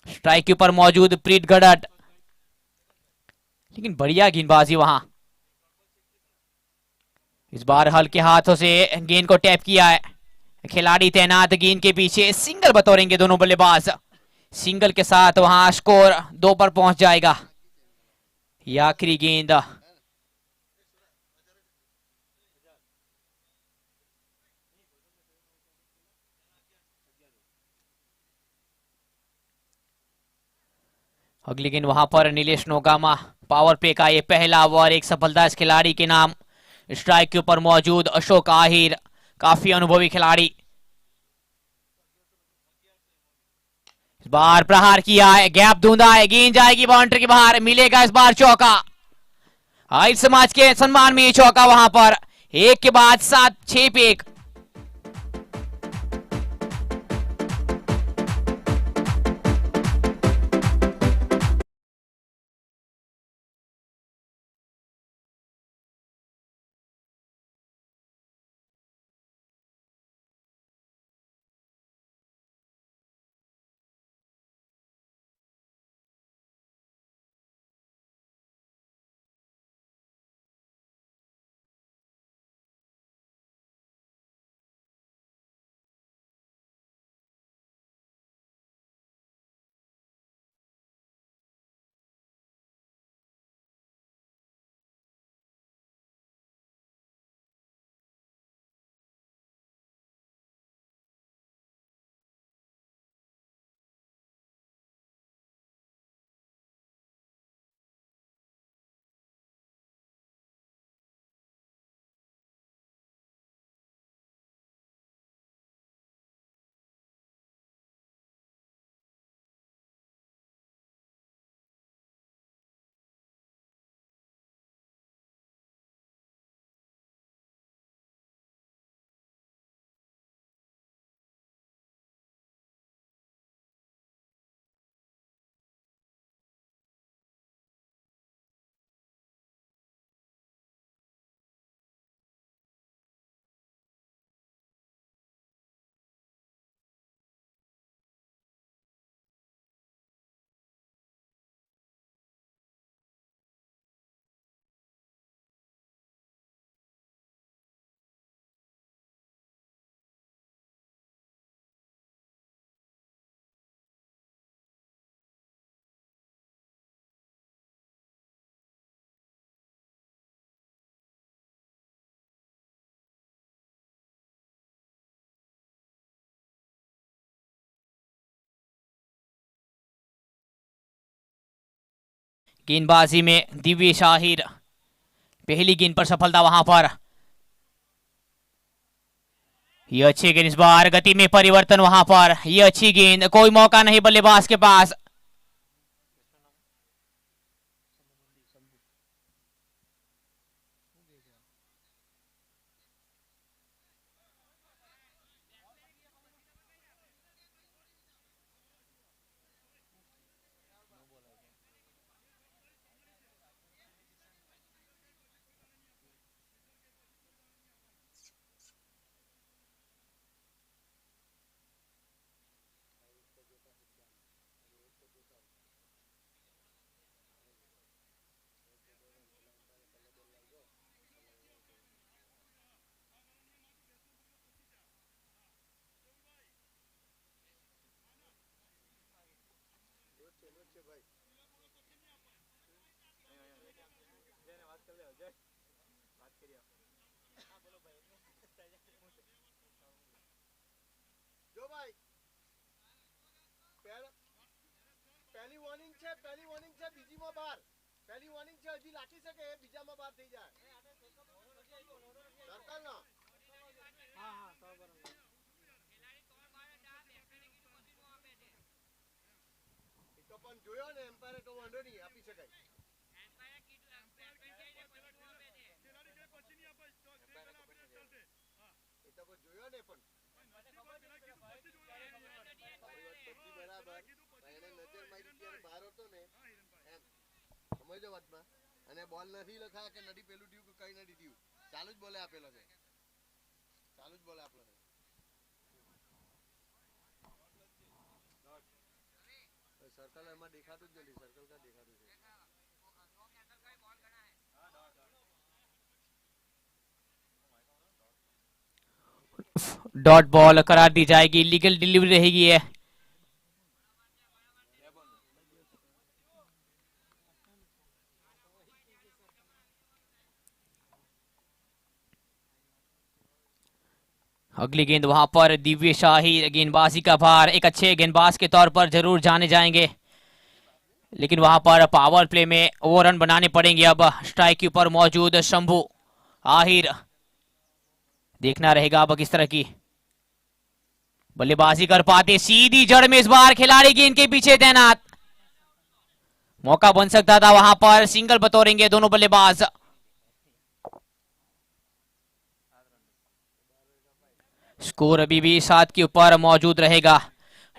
स्ट्राइक के ऊपर मौजूद प्रीत गड़ट, लेकिन बढ़िया गेंदबाजी वहां। इस बार हल्के हाथों से गेंद को टैप किया है, खिलाड़ी तैनात गेंद के पीछे, सिंगल बतौरेंगे दोनों बल्लेबाज। सिंगल के साथ वहां स्कोर 2 पर पहुंच जाएगा। ये आखिरी गेंद, अगली गेंद वहां पर नीलेश नोगामा। पावर प्ले का ये पहला ओवर एक सफलता इस खिलाड़ी के नाम। स्ट्राइक के ऊपर मौजूद अशोक आहिर, काफी अनुभवी खिलाड़ी। इस बार प्रहार किया है, गैप ढूंढा है, गेंद जाएगी बाउंड्री के बाहर, मिलेगा इस बार चौका। आहिर समाज के सम्मान में ये चौका वहां पर। एक के बाद 7-6 पे 1। गेंदबाजी में दिव्य शाहिर, पहली गेंद पर सफलता वहां पर। ये अच्छी गेंद, इस बार गति में परिवर्तन वहां पर। ये अच्छी गेंद, कोई मौका नहीं बल्लेबाज के पास। પહેલી વોર્નિંગ છે, પહેલી વોર્નિંગ છે, બીજીમાં બાર. પહેલી વોર્નિંગ છે, હજી લાગી શકે, બીજામાં બાર થઈ જાય. સર્કલ ના. હા હા, તો બરાબર. એ તો પણ જોયો ને એમ્પાયર તો વાંધો નહીં આપી શકાય. એ તો પણ જોયો ને પણ બરાબર એને નજર મારી ત્યારે બહાર હતો ને એમ સમજો વાતમાં અને બોલ નથી લખાયા કે નથી પેલું થયું કે કઈ નથી થયું ચાલુ જ બોલે આપેલો છે ચાલુ જ બોલે આપેલો છે સર્કલ એમાં દેખાતું જ નથી, સર્કલ કા દેખાતું છે? डॉट बॉल करार दी जाएगी, लीगल डिलीवरी रहेगी है। अगली गेंद वहां पर दिव्य शाही, गेंदबाजी का भार एक अच्छे गेंदबाज के तौर पर जरूर जाने जाएंगे, लेकिन वहां पर पावर प्ले में वो रन बनाने पड़ेंगे। अब स्ट्राइक के ऊपर मौजूद शंभू आहिर, देखना रहेगा अब किस तरह की बल्लेबाजी कर पाते। सीधी जड़ में इस बार खिलाड़ी गेंद के पीछे तैनात, मौका बन सकता था वहां पर, सिंगल बतौरेंगे दोनों बल्लेबाज। स्कोर अभी भी 7 के ऊपर मौजूद रहेगा,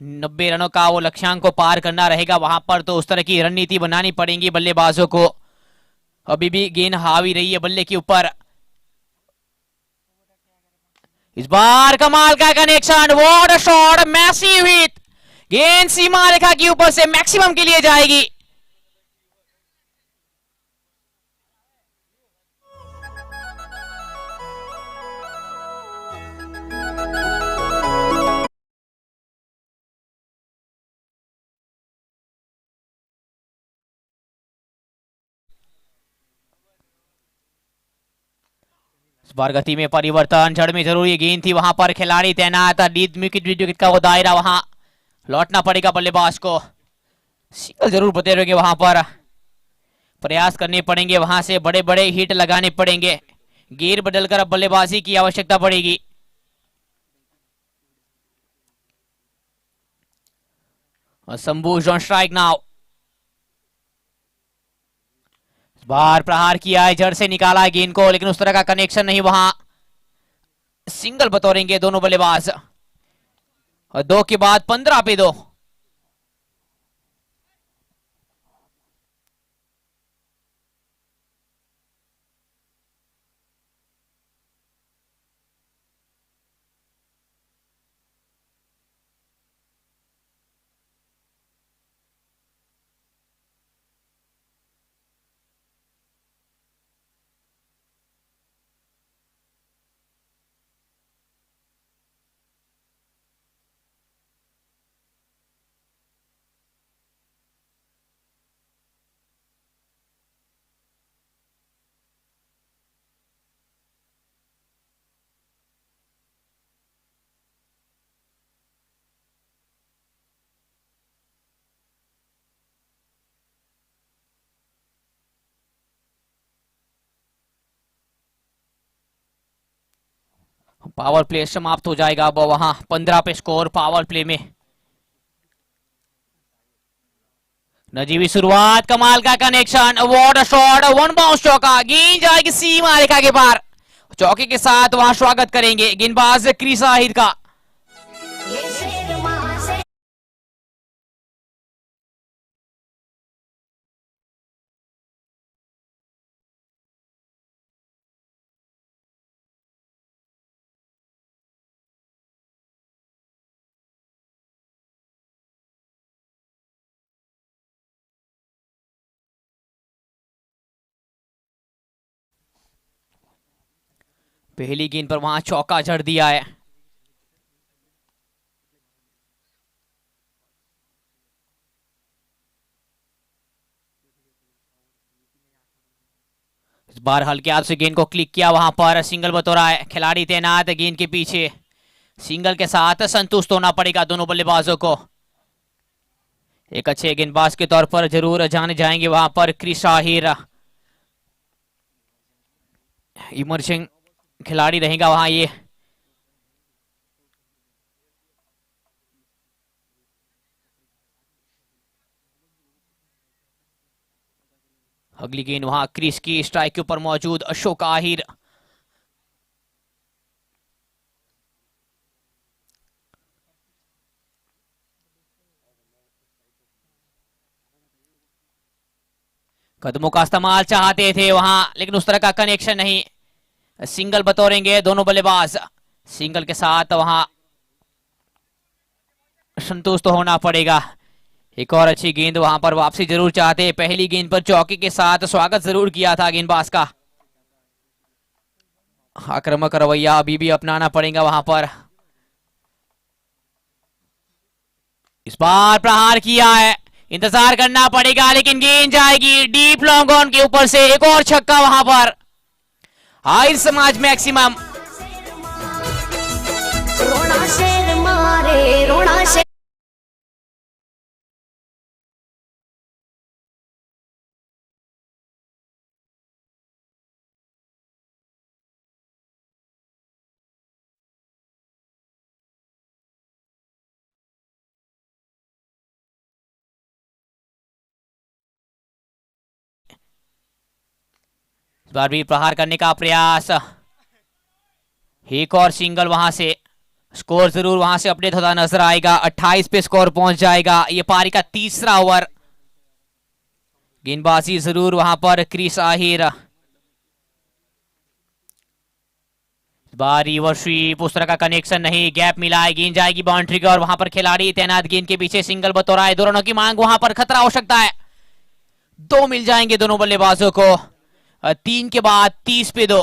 90 रनों का वो लक्ष्यांक को पार करना रहेगा वहां पर, तो उस तरह की रणनीति बनानी पड़ेगी बल्लेबाजों को। अभी भी गेंद हावी रही है बल्ले के ऊपर। इस बार कमाल का connection, what a shot, massive hit, गेंद सीमा रेखा के ऊपर से मैक्सिमम के लिए जाएगी। इस बार गति में परिवर्तन, जड़ में जरूरी गेंद थी वहां पर, खिलाड़ी तैनात, विकेट का वो दायरा, वहां लौटना पड़ेगा बल्लेबाज को। सिंगल जरूर बते रहेंगे वहां पर, प्रयास करने पड़ेंगे वहां से, बड़े बड़े हिट लगाने पड़ेंगे, गियर बदलकर अब बल्लेबाजी की आवश्यकता पड़ेगी। और शंभू ऑन स्ट्राइक नाउ, बार प्रहार किया है, जड़ से निकाला है गेंद को, लेकिन उस तरह का कनेक्शन नहीं वहां, सिंगल बतौरेंगे दोनों बल्लेबाज। और 2 के बाद 15 पे 2। पावर प्ले समाप्त हो जाएगा अब वहां, 15 पे स्कोर पावर प्ले में। नजीबी शुरुआत, कमाल का connection, what a shot, one bounce चौका, गेंद जाएगी सीमा रेखा के पार, चौके के साथ वहां स्वागत करेंगे गेंदबाज क्रिस आहिर का। पहली गेंद पर वहां चौका जड़ दिया है। इस बार हल्के हाथ से गेंद को क्लिक किया वहां पर, सिंगल बतौरा है, खिलाड़ी तैनात गेंद के पीछे, सिंगल के साथ संतुष्ट होना पड़ेगा दोनों बल्लेबाजों को। एक अच्छे गेंदबाज के तौर पर जरूर जाने जाएंगे वहां पर क्रिस आहिर, इमर्जिंग खिलाड़ी रहेगा वहां ये। अगली गेंद वहां क्रिस की स्ट्राइक के ऊपर मौजूद अशोक आहिर, कदमों का इस्तेमाल चाहते थे वहां, लेकिन उस तरह का कनेक्शन नहीं, सिंगल बतौरेंगे दोनों बल्लेबाज, सिंगल के साथ वहां संतुष्ट होना पड़ेगा। एक और अच्छी गेंद, वहां पर वापसी जरूर चाहते, पहली गेंद पर चौके के साथ स्वागत जरूर किया था गेंदबाज का। आक्रामक रवैया अभी भी अपनाना पड़ेगा वहां पर। इस बार प्रहार किया है, इंतजार करना पड़ेगा, लेकिन गेंद जाएगी डीप लॉन्ग ऑन के ऊपर से। एक और छक्का वहां पर। आहिर समाज मैक्सिमम। रोना शेर मारे, रोना शेर। इस बार भी प्रहार करने का प्रयास। एक और सिंगल वहां से। स्कोर जरूर वहां से अपडेट होता नजर आएगा। 28 पे स्कोर पहुंच जाएगा। ये पारी का तीसरा ओवर। गेंदबाजी जरूर वहां पर क्रिस आहिर। इस बार रिवर्स स्वीप, उस तरह का कनेक्शन नहीं, गैप मिला है, गेंद जाएगी बाउंड्री की और वहां पर खिलाड़ी तैनात, गेंद के पीछे सिंगल बतौर आए। दो रनों की मांग, वहां पर खतरा हो सकता है। दो मिल जाएंगे दोनों बल्लेबाजों को। 3 के बाद 30 पे 2।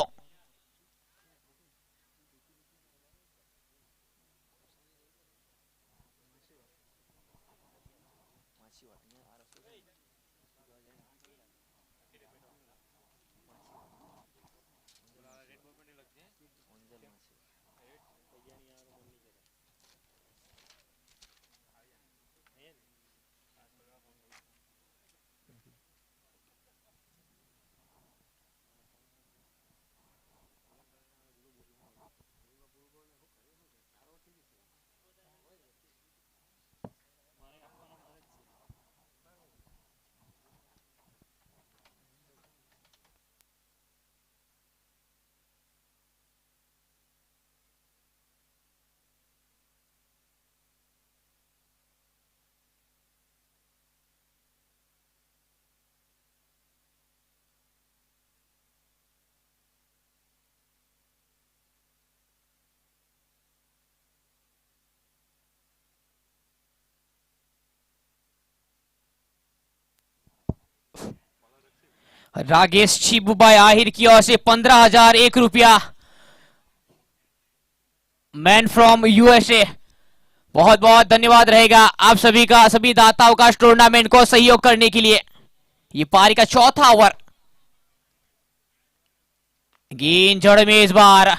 रागेश छिबुबाई आहिर की ओर से 15,001 रुपया। मैन फ्रॉम यूएसए, बहुत बहुत धन्यवाद रहेगा आप सभी का, सभी दाताओं का इस टूर्नामेंट को सहयोग करने के लिए। ये पारी का चौथा ओवर। गेंद जड़ में, इस बार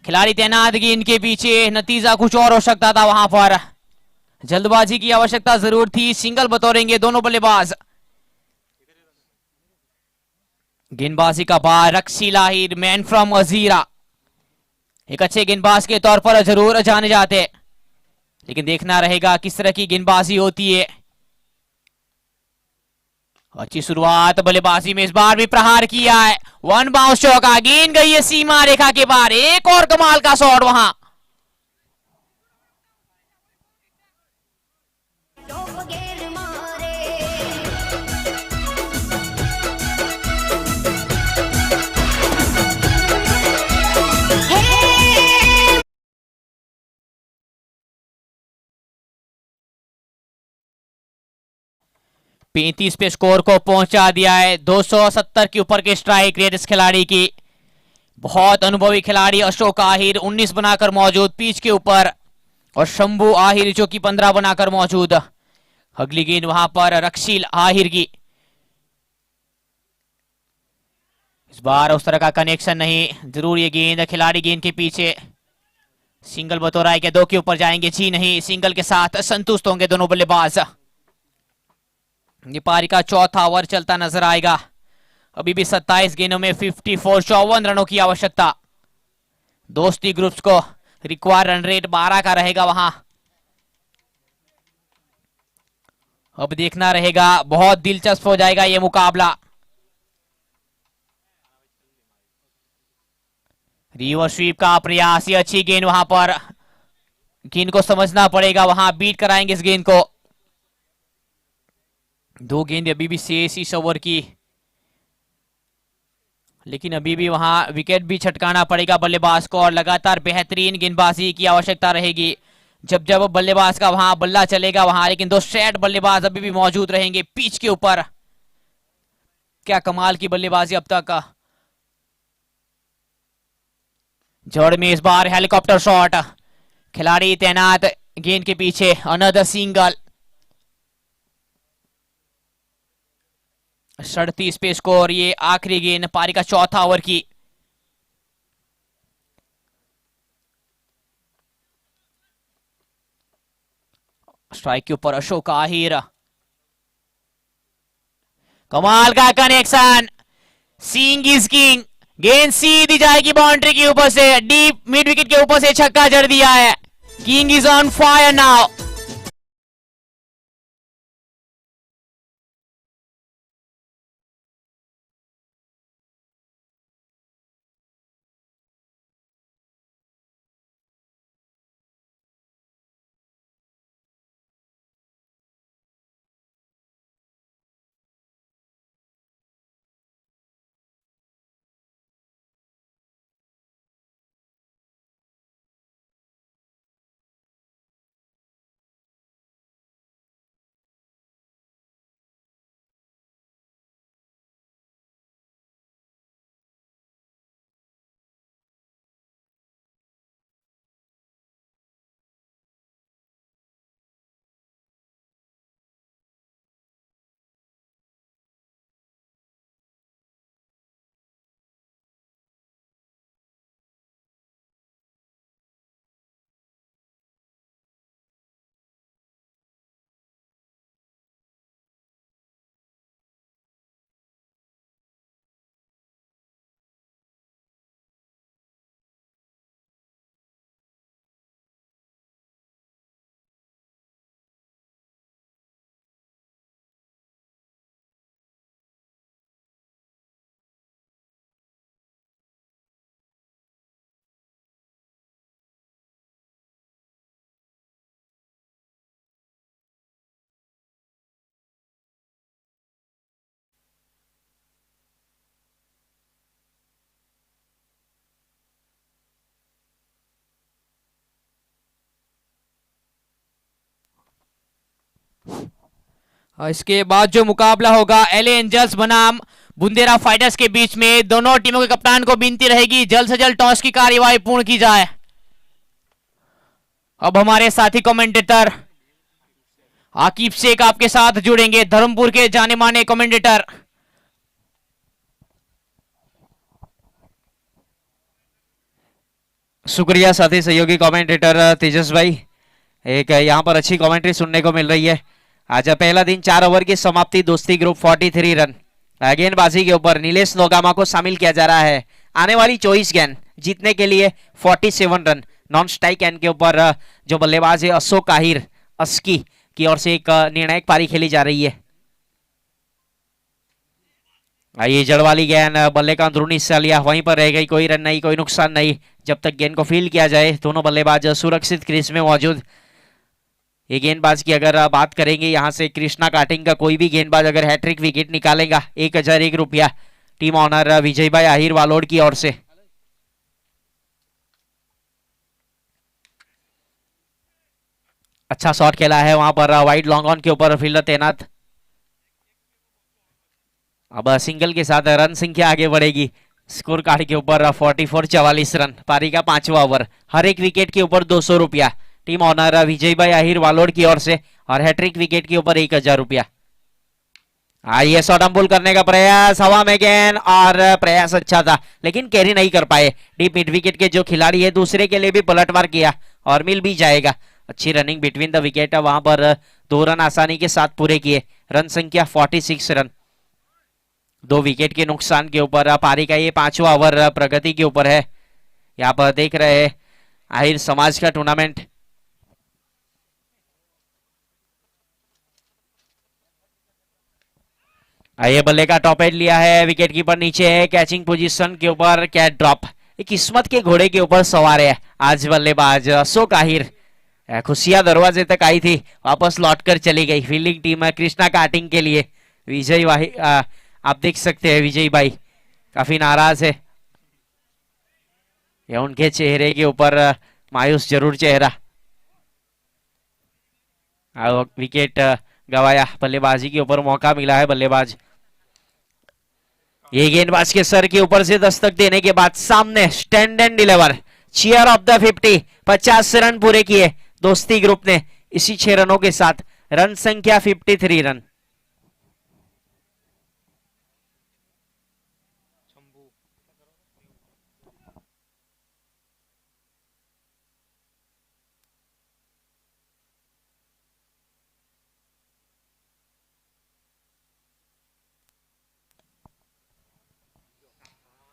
खिलाड़ी तैनात, गेंद के पीछे, नतीजा कुछ और हो सकता था वहां पर। जल्दबाजी की आवश्यकता जरूर थी। सिंगल बतौरेंगे दोनों बल्लेबाज। गेंदबाजी का बार रक्सी लाहिर, मैन फ्रॉम अजीरा, एक अच्छे गेंदबाज के तौर पर जरूर जाने जाते, लेकिन देखना रहेगा किस तरह की गेंदबाजी होती है। अच्छी शुरुआत बल्लेबाजी में, इस बार भी प्रहार किया है। 1 बाउंस चौका, गेंद गई है सीमा रेखा के बाहर। एक और कमाल का शॉट वहां। गेर मारे। 35 पे स्कोर को पहुंचा दिया है। 270 के ऊपर के स्ट्राइक रेट इस खिलाड़ी की। बहुत अनुभवी खिलाड़ी अशोक आहिर 19 बनाकर मौजूद पिच के ऊपर, और शंभू आहिर जो कि 15 बनाकर मौजूद। अगली गेंद वहां पर रक्षील आहिर की। इस बार उस तरह का कनेक्शन नहीं, जरूर ये गेंद खिलाड़ी गेंद के पीछे। सिंगल बतौर आए के 2 के ऊपर जाएंगे, जी नहीं, सिंगल के साथ संतुष्ट होंगे दोनों बल्लेबाज। ये पारी का चौथा ओवर चलता नजर आएगा। अभी भी 27 गेंदों में 54, 54 रनों की आवश्यकता। दोस्ती ग्रुप्स को रिक्वायर रन रेट 12 का रहेगा वहां। अब देखना रहेगा, बहुत दिलचस्प हो जाएगा ये मुकाबला। रिवर्स स्वीप का प्रयास, ये अच्छी गेंद वहां पर। गेंद को समझना पड़ेगा, वहां बीट कराएंगे इस गेंद को। 2 गेंद अभी भी शेष इस ओवर की, लेकिन अभी भी वहां विकेट भी छटकाना पड़ेगा बल्लेबाज को, और लगातार बेहतरीन गेंदबाजी की आवश्यकता रहेगी। जब जब बल्लेबाज का वहां बल्ला चलेगा वहां, लेकिन दो स्ट्रेट बल्लेबाज अभी भी मौजूद रहेंगे पिच के ऊपर। क्या कमाल की बल्लेबाजी अब तक का। जड़ में इस बार हेलीकॉप्टर शॉट, खिलाड़ी तैनात गेंद के पीछे, अनदर सिंगल। 37 पे स्कोर। ये आखिरी गेंद पारी का चौथा ओवर की। स्ट्राइक के ऊपर अशोक आहिर, कमाल का कनेक्शन, सीइंग इज किंग। गेंद सीधी जाएगी बाउंड्री के ऊपर से, डीप मिड विकेट के ऊपर से छक्का जड़ दिया है। King is on fire now. इसके बाद जो मुकाबला होगा एलए एंजल्स बनाम बुंदेरा फाइटर्स के बीच में, दोनों टीमों के कप्तान को विनती रहेगी जल्द से जल्द टॉस की कार्यवाही पूर्ण की जाए। अब हमारे साथी कमेंटेटर आकिब शेख आपके साथ जुड़ेंगे, धर्मपुर के जाने माने कमेंटेटर। शुक्रिया साथी सहयोगी कमेंटेटर तेजस भाई। एक यहाँ पर अच्छी कमेंट्री सुनने को मिल रही है। आज पहला दिन 4 ओवर की समाप्ति, दोस्ती ग्रुप 43 रन। गेंदबाजी के ऊपर नीलेश नोगामा को शामिल किया जा रहा है। आने वाली 24 गेंद जीतने के लिए 47 रन। नॉन स्ट्राइक एंड के ऊपर जो बल्लेबाज है अशोक आहिर अस्की की ओर से एक निर्णायक पारी खेली जा रही है। ये जड़ वाली गेंद बल्ले का अंदरूनी हिस्सा लिया, वहीं पर रह गई, कोई रन नहीं, कोई नुकसान नहीं। जब तक गेंद को फील्ड किया जाए दोनों बल्लेबाज सुरक्षित क्रीज में मौजूद। ये गेंदबाज की अगर बात करेंगे, यहां से कृष्णा काटिंग का कोई भी गेंदबाज अगर हैट्रिक विकेट निकालेगा 1001 रुपया टीम ऑनर विजय भाई आहिर वालोड की ओर से। अच्छा शॉट खेला है वहां पर वाइड लॉन्ग ऑन के ऊपर फील्डर तैनात। अब सिंगल के साथ रन संख्या आगे बढ़ेगी स्कोर कार्ड के ऊपर 44 रन। पारी का 5वां ओवर, हर एक विकेट के ऊपर 200 रुपया टीम ऑनर विजय भाई आहिर वालोड की ओर से, और हैट्रिक विकेट के ऊपर 1000 रुपया। आइए शॉट पुल करने का प्रयास, हवा में गेंद, और प्रयास अच्छा था लेकिन कैरी नहीं कर पाए। डीप मिड विकेट के जो खिलाड़ी है दूसरे के लिए भी पलटवार किया और मिल भी जाएगा। अच्छी रनिंग बिटवीन द विकेट, वहां पर 2 रन आसानी के साथ पूरे किए। रन संख्या 46 रन, 2 विकेट के नुकसान के ऊपर पारी का ये 5वां ओवर प्रगति के ऊपर है। यहाँ पर देख रहे हैं आहिर समाज का टूर्नामेंट। आइए बल्ले का टॉप एंड लिया है, विकेट कीपर नीचे है, कैचिंग पोजीशन के ऊपर कैच ड्रॉप। किस्मत के घोड़े के ऊपर सवार है आज बल्लेबाज अशोक आहिर। खुशियां दरवाजे तक आई थी, वापस लौटकर चली गई। फील्डिंग टीम कृष्णा काटिंग के लिए विजय भाई, आप देख सकते हैं विजय भाई काफी नाराज है। या उनके चेहरे के ऊपर मायूस जरूर चेहरा। विकेट गवाया, बल्लेबाजी के ऊपर मौका मिला है बल्लेबाज। ये गेंदबाज के सर के ऊपर से दस्तक देने के बाद सामने stand and deliver, cheer of the 50, 50 run पूरे किए दोस्ती ग्रुप ने इसी 6 रनों के साथ। रन संख्या 53 रन।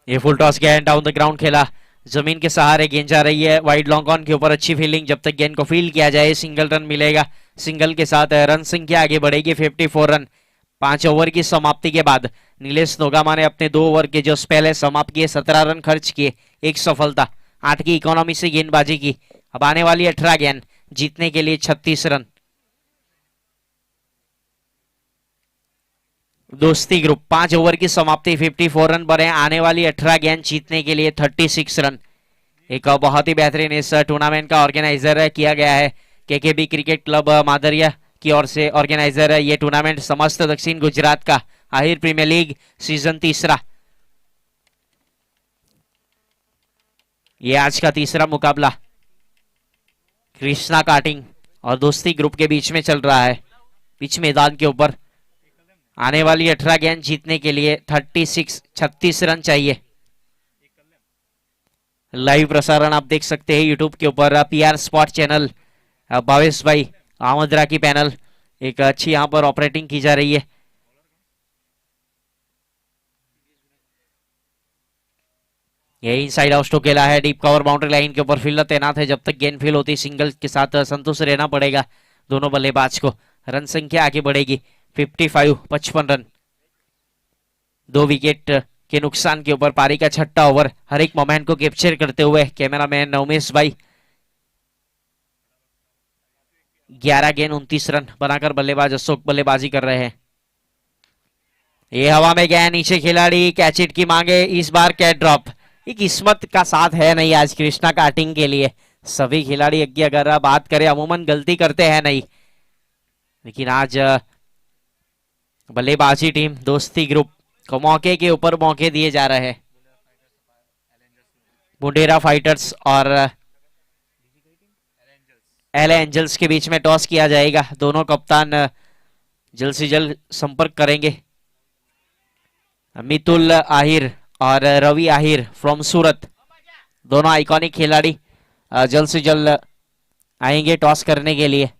ये फुल टॉस गया, डाउन द ग्राउंड खेला, जमीन के सहारे गेंद जा रही है वाइड लॉन्ग ऑन के ऊपर। अच्छी फील्डिंग, जब तक गेंद को फील्ड किया जाए सिंगल रन मिलेगा। सिंगल के साथ रन संख्या आगे बढ़ेगी 54 रन। 5 ओवर की समाप्ति के बाद नीलेश नोगामा ने अपने 2 ओवर के जो स्पेल है समाप्त किए, 17 रन खर्च किए, 1 सफलता, 8 की इकोनॉमी से गेंदबाजी की। अब आने वाली 18 गेंद जीतने के लिए 36 रन। दोस्ती ग्रुप 5 ओवर की समाप्ति, 54 रन बने, आने वाली 18 गेंद जीतने के लिए 36 रन। एक बहुत ही बेहतरीन इस टूर्नामेंट का ऑर्गेनाइजर किया गया है केकेबी क्रिकेट क्लब मादरिया की ओर से। ऑर्गेनाइजर है ये टूर्नामेंट समस्त दक्षिण गुजरात का, आहिर प्रीमियर लीग सीजन 3। ये आज का 3रा मुकाबला कृष्णा कार्टिंग और दोस्ती ग्रुप के बीच में चल रहा है, पिच मैदान के ऊपर। आने वाली 18 गेंद जीतने के लिए 36 रन चाहिए। लाइव प्रसारण आप देख सकते हैं यूट्यूब के ऊपर, पीआर स्पॉट चैनल, भावेश भाई आमद्रा की पैनल एक अच्छी यहां पर ऑपरेटिंग की जा रही है। ये इनसाइड आउट स्ट्रोक खेला है, डीप कवर बाउंड्री लाइन के ऊपर फील्डर तैनात है। जब तक गेंद फील्ड होती सिंगल के साथ संतुष्ट रहना पड़ेगा दोनों बल्लेबाज को। रन संख्या आगे बढ़ेगी 55 रन। 2 विकेट के नुकसान के ऊपर पारी का 6ठा ओवर। हर एक मोमेंट को कैप्चर करते हुए कैमरामैन उमेश भाई 11 गेंद 29 रन बनाकर बल्लेबाज अशोक बल्लेबाजी कर रहे हैं। ये हवा में गया नीचे खिलाड़ी, कैच इट की मांगे, इस बार कैच ड्रॉप। ये किस्मत का साथ है नहीं आज कृष्णा कार्टिंग के लिए। सभी खिलाड़ी की अगर बात करें अमूमन गलती करते हैं नहीं, लेकिन आज बल्लेबाजी टीम दोस्ती ग्रुप को मौके के ऊपर मौके दिए जा रहे हैं। बुंडेरा फाइटर्स और एल एंजल्स के बीच में टॉस किया जाएगा। दोनों कप्तान जल्द से जल्द संपर्क करेंगे। मितुल आहिर और रवि आहिर फ्रॉम सूरत, दोनों आइकॉनिक खिलाड़ी जल्द से जल्द आएंगे टॉस करने के लिए।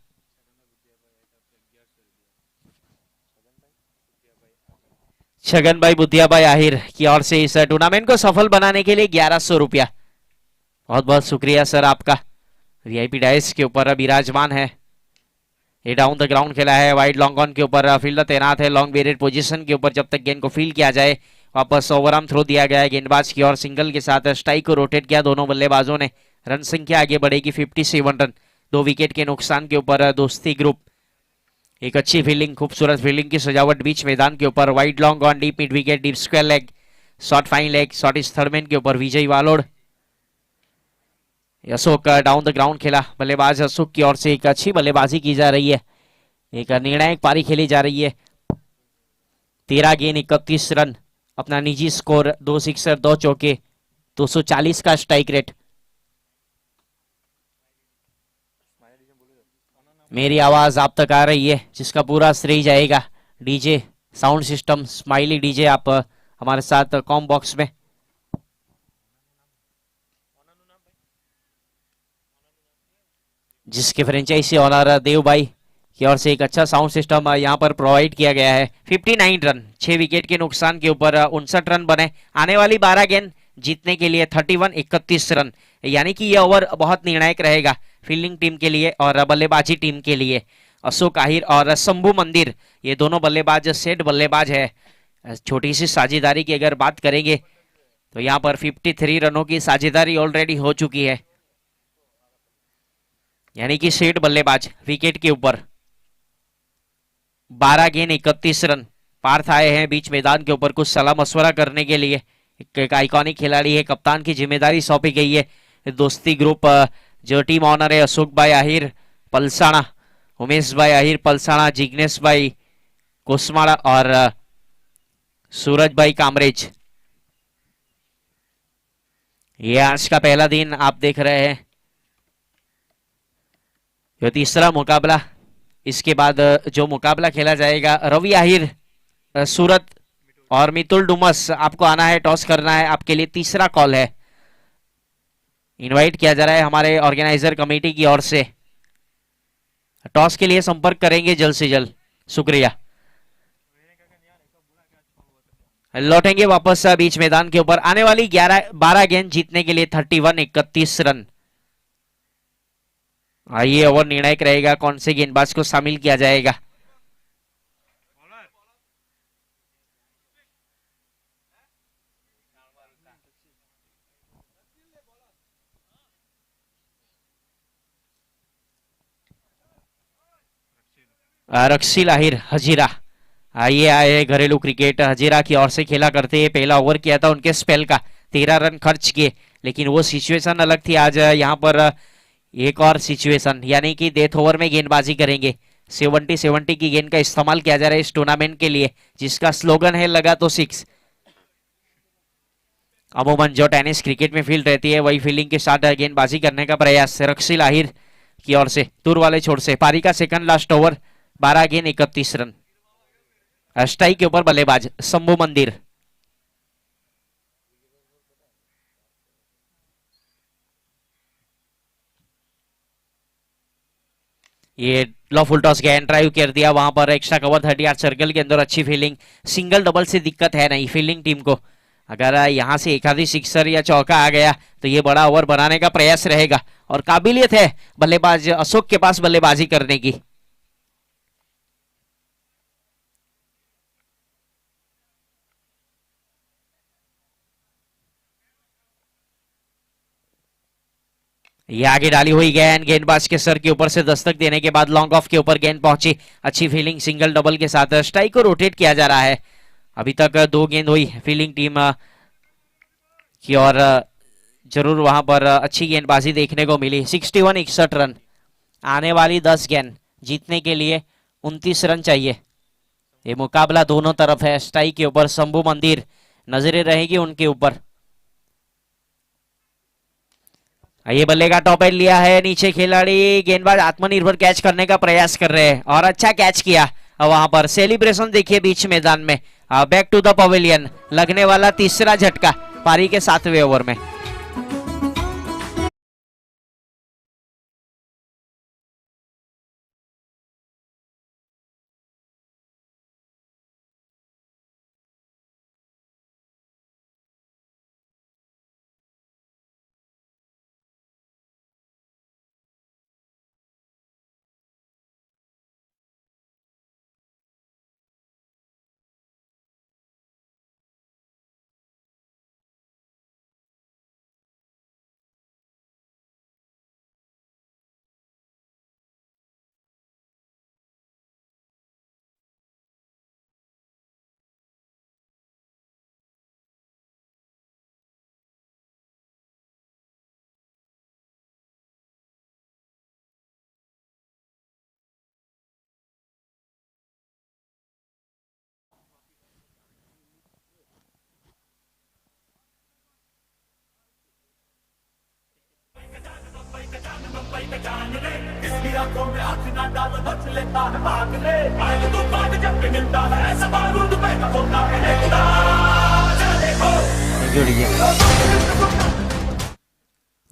छगन भाई बुद्धिया भाई आहिर की ओर से इस टूर्नामेंट को सफल बनाने के लिए 1100 रुपया। बहुत बहुत शुक्रिया सर आपका। वीआईपी डाइस के ऊपर विराजमान है। ये डाउन द ग्राउंड खेला है, वाइड लॉन्ग ऑन के ऊपर फील्डर तैनात है, लॉन्ग बेरेड पोजीशन के ऊपर। जब तक गेंद को फील्ड किया जाए वापस ओवरआर्म थ्रो दिया गया है गेंदबाज की ओर। सिंगल के साथ स्ट्राइक को रोटेट किया दोनों बल्लेबाजों ने। रन संख्या आगे बढ़ेगी 57 रन। 2 विकेट के नुकसान के ऊपर दोस्ती ग्रुप। एक अच्छी फील्डिंग, खूबसूरत फील्डिंग की सजावट बीच मैदान के ऊपर। Wide long on, deep mid wicket, deep square leg, short fine leg, short इस थर्ड मैन के ऊपर विजय वालोड। अशोक डाउन द ग्राउंड खेला, बल्लेबाज अशोक की ओर से एक अच्छी बल्लेबाजी की जा रही है। एक निर्णायक पारी खेली जा रही है। 13 गेंद 31 रन, अपना निजी स्कोर 2 सिक्सर 2 चौके, 240 का स्ट्राइक रेट। मेरी आवाज आप तक आ रही है, जिसका पूरा श्रेय जाएगा DJ sound system smiley DJ. आप हमारे साथ कॉम बॉक्स में जिसके फ्रेंचाइजी ओनर देव भाई की ओर से एक अच्छा साउंड सिस्टम यहां पर प्रोवाइड किया गया है। 59 रन, 6 विकेट के नुकसान के ऊपर 59 रन बने। आने वाली 12 गेंद जीतने के लिए 31 रन, यानी कि यह ओवर बहुत निर्णायक रहेगा फील्डिंग टीम के लिए और बल्लेबाजी टीम के लिए। अशोक आहिर और शंभू मंदिर ये दोनों बल्लेबाज सेट बल्लेबाज है। छोटी सी साझेदारी की अगर बात करेंगे तो यहाँ पर 53 रनों की साझेदारी ऑलरेडी हो चुकी है, यानी कि सेट बल्लेबाज विकेट के ऊपर। 12 गेंद 31 रन। पार्थ आए हैं बीच मैदान के ऊपर कुछ सलाह मशवरा करने के लिए। एक आइकॉनिक खिलाड़ी है, कप्तान की जिम्मेदारी सौंपी गई है। दोस्ती ग्रुप जो टीम ऑनर है अशोक भाई आहिर पलसाना, उमेश भाई आहिर पलसाणा, जिग्नेश भाई कोसमाड़ा और सूरज भाई कामरेज। ये आज का पहला दिन आप देख रहे हैं। ये तीसरा मुकाबला, इसके बाद जो मुकाबला खेला जाएगा रवि आहिर सूरत और मितुल डुमस, आपको आना है, टॉस करना है, आपके लिए तीसरा कॉल है। इनवाइट किया जा रहा है हमारे ऑर्गेनाइजर कमेटी की ओर से। टॉस के लिए संपर्क करेंगे जल्द से जल्द। शुक्रिया। लौटेंगे वापस बीच मैदान के ऊपर। आने वाली 12 गेंद जीतने के लिए 31 रन। ये ओवर निर्णायक रहेगा, कौन से गेंदबाज को शामिल किया जाएगा। रक्षिल आहिर हजीरा, ये आए घरेलू क्रिकेट हजीरा की ओर से खेला करते हैं। पहला ओवर किया था उनके स्पेल का, 13 रन खर्च किए, लेकिन वो सिचुएशन अलग थी। आज यहाँ पर एक और सिचुएशन, यानी कि डेथ ओवर में गेंदबाजी करेंगे। 70 की गेंद का इस्तेमाल किया जा रहा है इस टूर्नामेंट के लिए, जिसका स्लोगन है लगा तो 6। अमूमन जो टेनिस क्रिकेट में फील्ड रहती है, वही फील्डिंग के साथ गेंदबाजी करने का प्रयास रक्षिल आहिर की ओर से। दूर वाले छोर से पारी का सेकंड लास्ट ओवर, 12 गेंद 31 रन। स्ट्राइक के ऊपर बल्लेबाज शंभू मंदिर। ये लो फुल टॉस गया, ड्राइव कर दिया, वहां पर एक्स्ट्रा कवर 38 सर्कल के अंदर। अच्छी फील्डिंग, सिंगल डबल से दिक्कत है नहीं फील्डिंग टीम को। अगर यहां से एक आधी सिक्सर या चौका आ गया तो ये बड़ा ओवर बनाने का प्रयास रहेगा, और काबिलियत है बल्लेबाज अशोक के पास बल्लेबाजी करने की। ये आगे डाली हुई गेंद, गेंदबाज के सर के ऊपर से दस्तक देने के बाद लॉन्ग ऑफ के ऊपर गेंद पहुंची। अच्छी फील्डिंग, सिंगल डबल के साथ स्ट्राइक को रोटेट किया जा रहा है। अभी तक 2 गेंद हुई फील्डिंग टीम की, और जरूर वहां पर अच्छी गेंदबाजी देखने को मिली। 61 रन। आने वाली 10 गेंद जीतने के लिए 29 रन चाहिए। ये मुकाबला दोनों तरफ है। स्ट्राइक के ऊपर शंभू मंदिर, नजरें रहेगी उनके ऊपर। ये बल्ले का टॉप एंड लिया है, नीचे खिलाड़ी, गेंदबाज आत्मनिर्भर कैच करने का प्रयास कर रहे हैं, और अच्छा कैच किया। वहां पर सेलिब्रेशन देखिए बीच मैदान में। बैक टू द पवेलियन, लगने वाला तीसरा झटका पारी के 7वें ओवर में।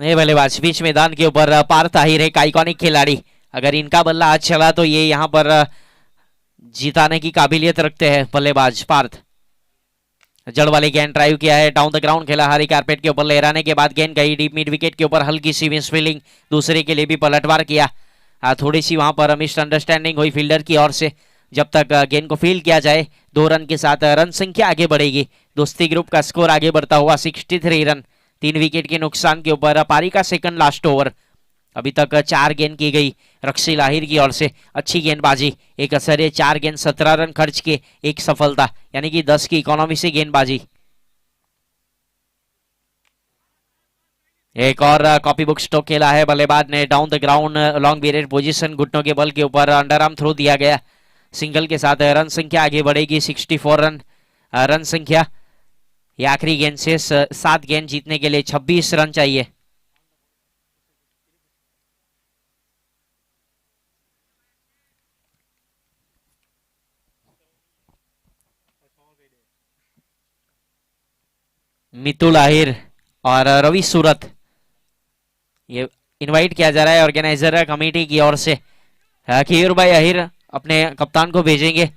ये बल्लेबाज बीच मैदान के ऊपर पार्थ आहिर, एक आइकॉनिक खिलाड़ी। अगर इनका बल्ला आज चला तो ये यहाँ पर जिताने की काबिलियत रखते हैं बल्लेबाज पार्थ। जड़ वाली गेंद ड्राइव किया है, डाउन द ग्राउंड खेला, हरी कारपेट के ऊपर लहराने के बाद गेंद गई डीप मिड विकेट के ऊपर। हल्की सी मिस फील्डिंग, दूसरे के लिए भी पलटवार किया। थोड़ी सी वहां पर मिसअंडरस्टैंडिंग हुई फील्डर की ओर से। जब तक गेंद को फील्ड किया जाए, 2 रन के साथ रन संख्या आगे बढ़ेगी। दोस्ती ग्रुप का स्कोर आगे बढ़ता हुआ 63 रन। 3 विकेट के नुकसान के ऊपर पारी का सेकंड लास्ट ओवर। अभी तक 4 गेंद की गई रक्षिल आहिर की ओर से। अच्छी गेंदबाजी, एक असर है, 4 गेंद 17 रन खर्च के, 1 सफलता, यानी कि 10 की इकोनॉमी से गेंदबाजी। एक और कॉपी बुक स्ट्रोक खेला है बल्लेबाज ने डाउन द ग्राउंड लॉन्ग बीरेड पोजीशन, घुटनों के बल के ऊपर अंडर आर्म थ्रो दिया गया। सिंगल के साथ रन संख्या आगे बढ़ेगी 64 रन रन संख्या। ये आखिरी गेंद से 7 गेंद जीतने के लिए 26 रन चाहिए। मितुल आहिर और रवि सूरत, ये इनवाइट किया जा रहा है ऑर्गेनाइजर कमेटी की ओर से। केयूर भाई आहिर अपने कप्तान को भेजेंगे।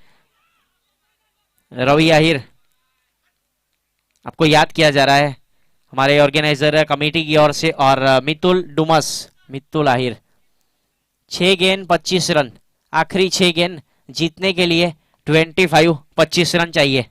रवि आहिर, आपको याद किया जा रहा है हमारे ऑर्गेनाइजर कमेटी की ओर से। और मितुल डुमस, मितुल आहिर 6 गेंद 25 रन, आखिरी 6 गेंद जीतने के लिए 25 रन चाहिए।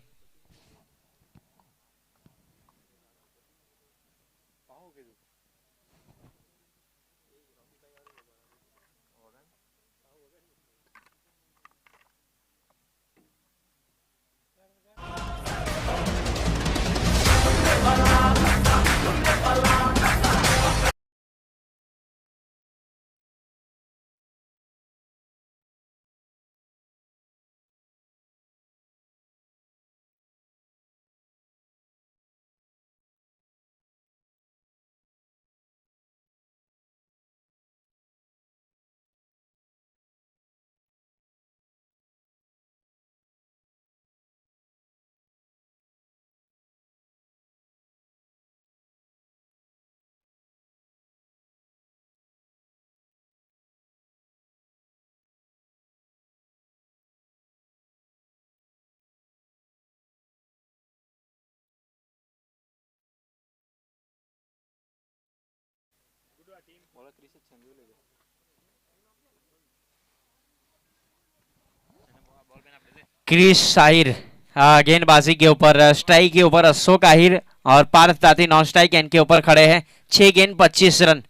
क्रिस आहिर गेंदबाजी के ऊपर, स्ट्राइक के ऊपर अशोक आहिर और पार्थ ताती नॉन स्ट्राइक एंड के ऊपर खड़े हैं। 6 गेंद 25 रन,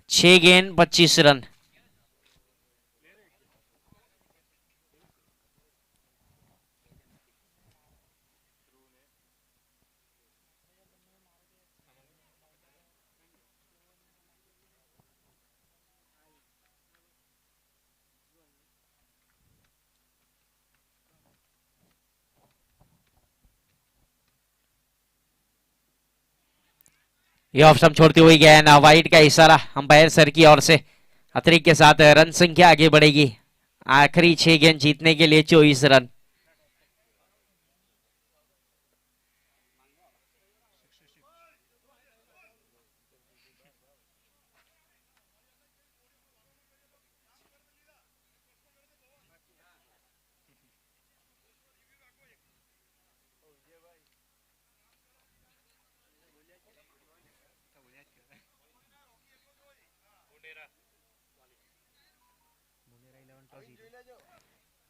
6 गेंद 25 रन। ये ऑफ स्टंप छोड़ती हुई गेंद, वाइड का इशारा अंपायर सर की ओर से। अतिरिक्त के साथ रन संख्या आगे बढ़ेगी। आखिरी 6 गेंद जीतने के लिए 24 run.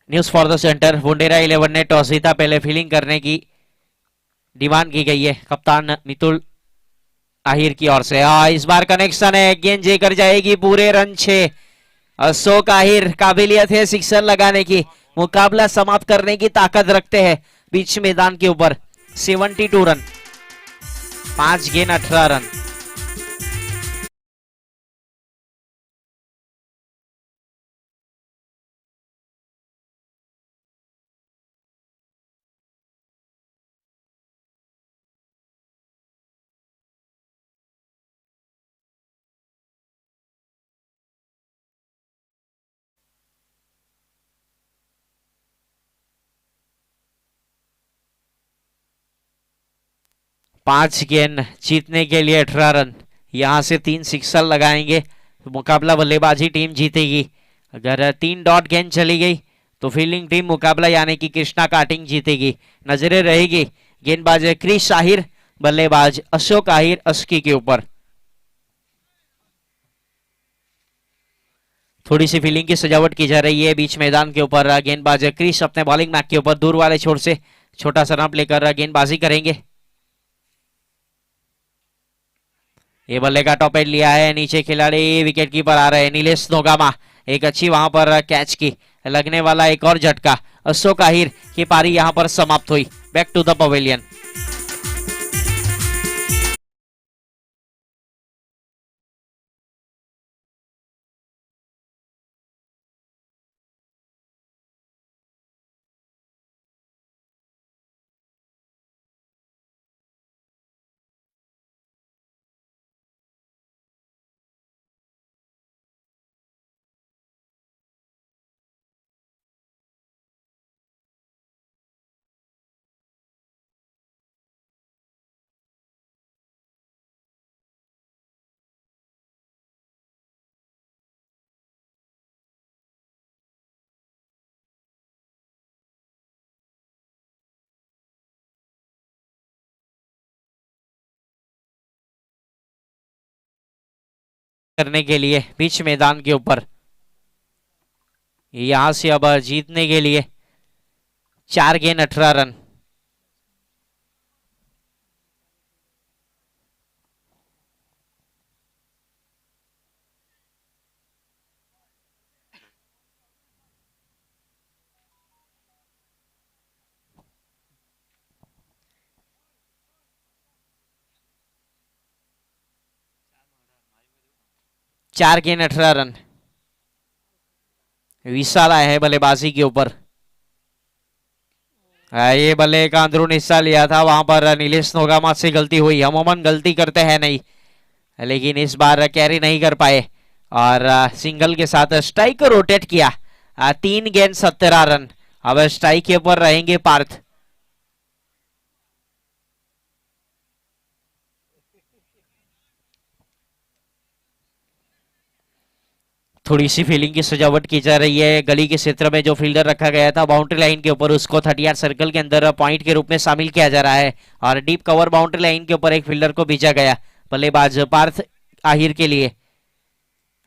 News for the centre, वुंडेरा 11 ने टॉस जीता, पहले फील्डिंग करने की डिमांड की गई है कप्तान मितुल आहिर की ओर से। इस बार कनेक्शन है, गेंद जेकर जाएगी पूरे रन 6। अशोक आहिर काबिलियत है सिक्सर लगाने की, मुकाबला समाप्त करने की ताकत रखते हैं बीच मैदान के ऊपर। 72 रन, 5 गेंद 18 रन। पांच गेंद जीतने के लिए 18 रन। यहां से 3 सिक्सर लगाएंगे तो मुकाबला बल्लेबाजी टीम जीतेगी। अगर 3 डॉट गेंद चली गई तो फील्डिंग टीम मुकाबला यानी कि कृष्णा काटिंग जीतेगी। नजरें रहेगी गेंदबाज क्रिस आहिर, बल्लेबाज अशोक आहिर अस्की के ऊपर। थोड़ी सी फील्डिंग की सजावट की जा रही है बीच मैदान के ऊपर। गेंदबाज क्रिस अपने बॉलिंग मैक के ऊपर दूर वाले छोर से छोटा सा रन लेकर गेंदबाजी करेंगे। ये बल्ले का टॉप एंड लिया है, नीचे खिलाड़ी विकेट कीपर आ रहे हैं नीलेश नोगामा। एक अच्छी वहां पर कैच की, लगने वाला एक और झटका। अशोक आहिर की पारी यहां पर समाप्त हुई। Back to the pavilion. करने के लिए बीच मैदान के ऊपर। यहां से अब जीतने के लिए 4 गेंद 18 रन। चार गेंद 18 रन। विशाल आया है बल्लेबाजी के ऊपर। ये बल्ले का अंदरून हिस्सा लिया था, वहां पर नीलेश नोगामा से गलती हुई। अमूमन गलती करते हैं नहीं, लेकिन इस बार कैरी नहीं कर पाए और सिंगल के साथ स्ट्राइक को रोटेट किया। 3 गेंद 17 रन। अब स्ट्राइक के ऊपर रहेंगे पार्थ। थोड़ी सी फील्डिंग की सजावट की जा रही है। गली के क्षेत्र में जो फील्डर रखा गया था बाउंड्री लाइन के ऊपर, उसको 30 सर्कल के अंदर पॉइंट के रूप में शामिल किया जा रहा है और डीप कवर बाउंड्री लाइन के ऊपर एक फील्डर को भेजा गया बल्लेबाज पार्थ आहिर के लिए।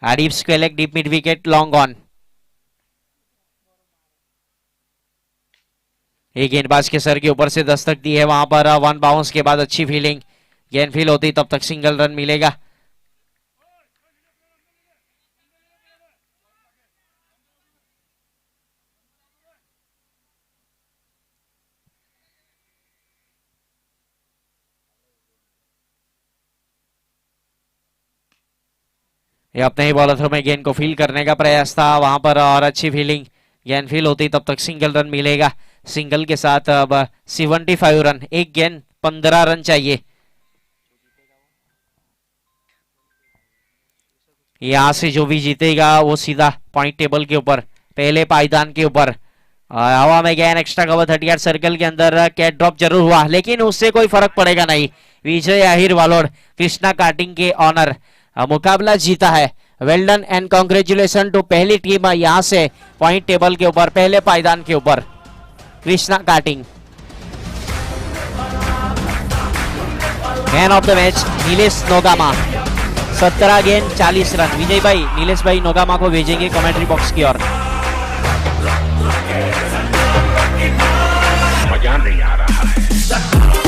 Deep स्क्वेल deep mid wicket long on. एक गेंदबाज के सर के ऊपर से दस्तक दी है, वहां पर 1 बाउंस के बाद अच्छी फील्डिंग। गेंद फील होती तब तक सिंगल रन मिलेगा। ये अपने ही बॉलर थ्रो में गेंद को फील करने का प्रयास था वहां पर और अच्छी फील्डिंग। गेंद फील होती तब तक सिंगल रन मिलेगा। सिंगल के साथ अब 75 रन। एक गेंद 15 रन चाहिए। यहां से जो भी जीतेगा वो सीधा पॉइंट टेबल के ऊपर, पहले पायदान के ऊपर। हवा में गेंद एक्स्ट्रा कवर 38 सर्कल के अंदर कैट ड्रॉप जरूर हुआ, लेकिन उससे कोई फर्क पड़ेगा नहीं। विजय आहिर वालोड कृष्णा काटिंग के ऑनर मुकाबला जीता है। Well done and congratulation to पहली टीम यहां से पॉइंट टेबल के ऊपर, पहले पायदान के ऊपर, कृष्णा काटिंग। Man of the match Nilesh Nogama. 17 गेंद 40 रन। विजय भाई नीलेश भाई नोगामा को भेजेंगे कमेंट्री बॉक्स की ओर। मजा नहीं आ रहा है।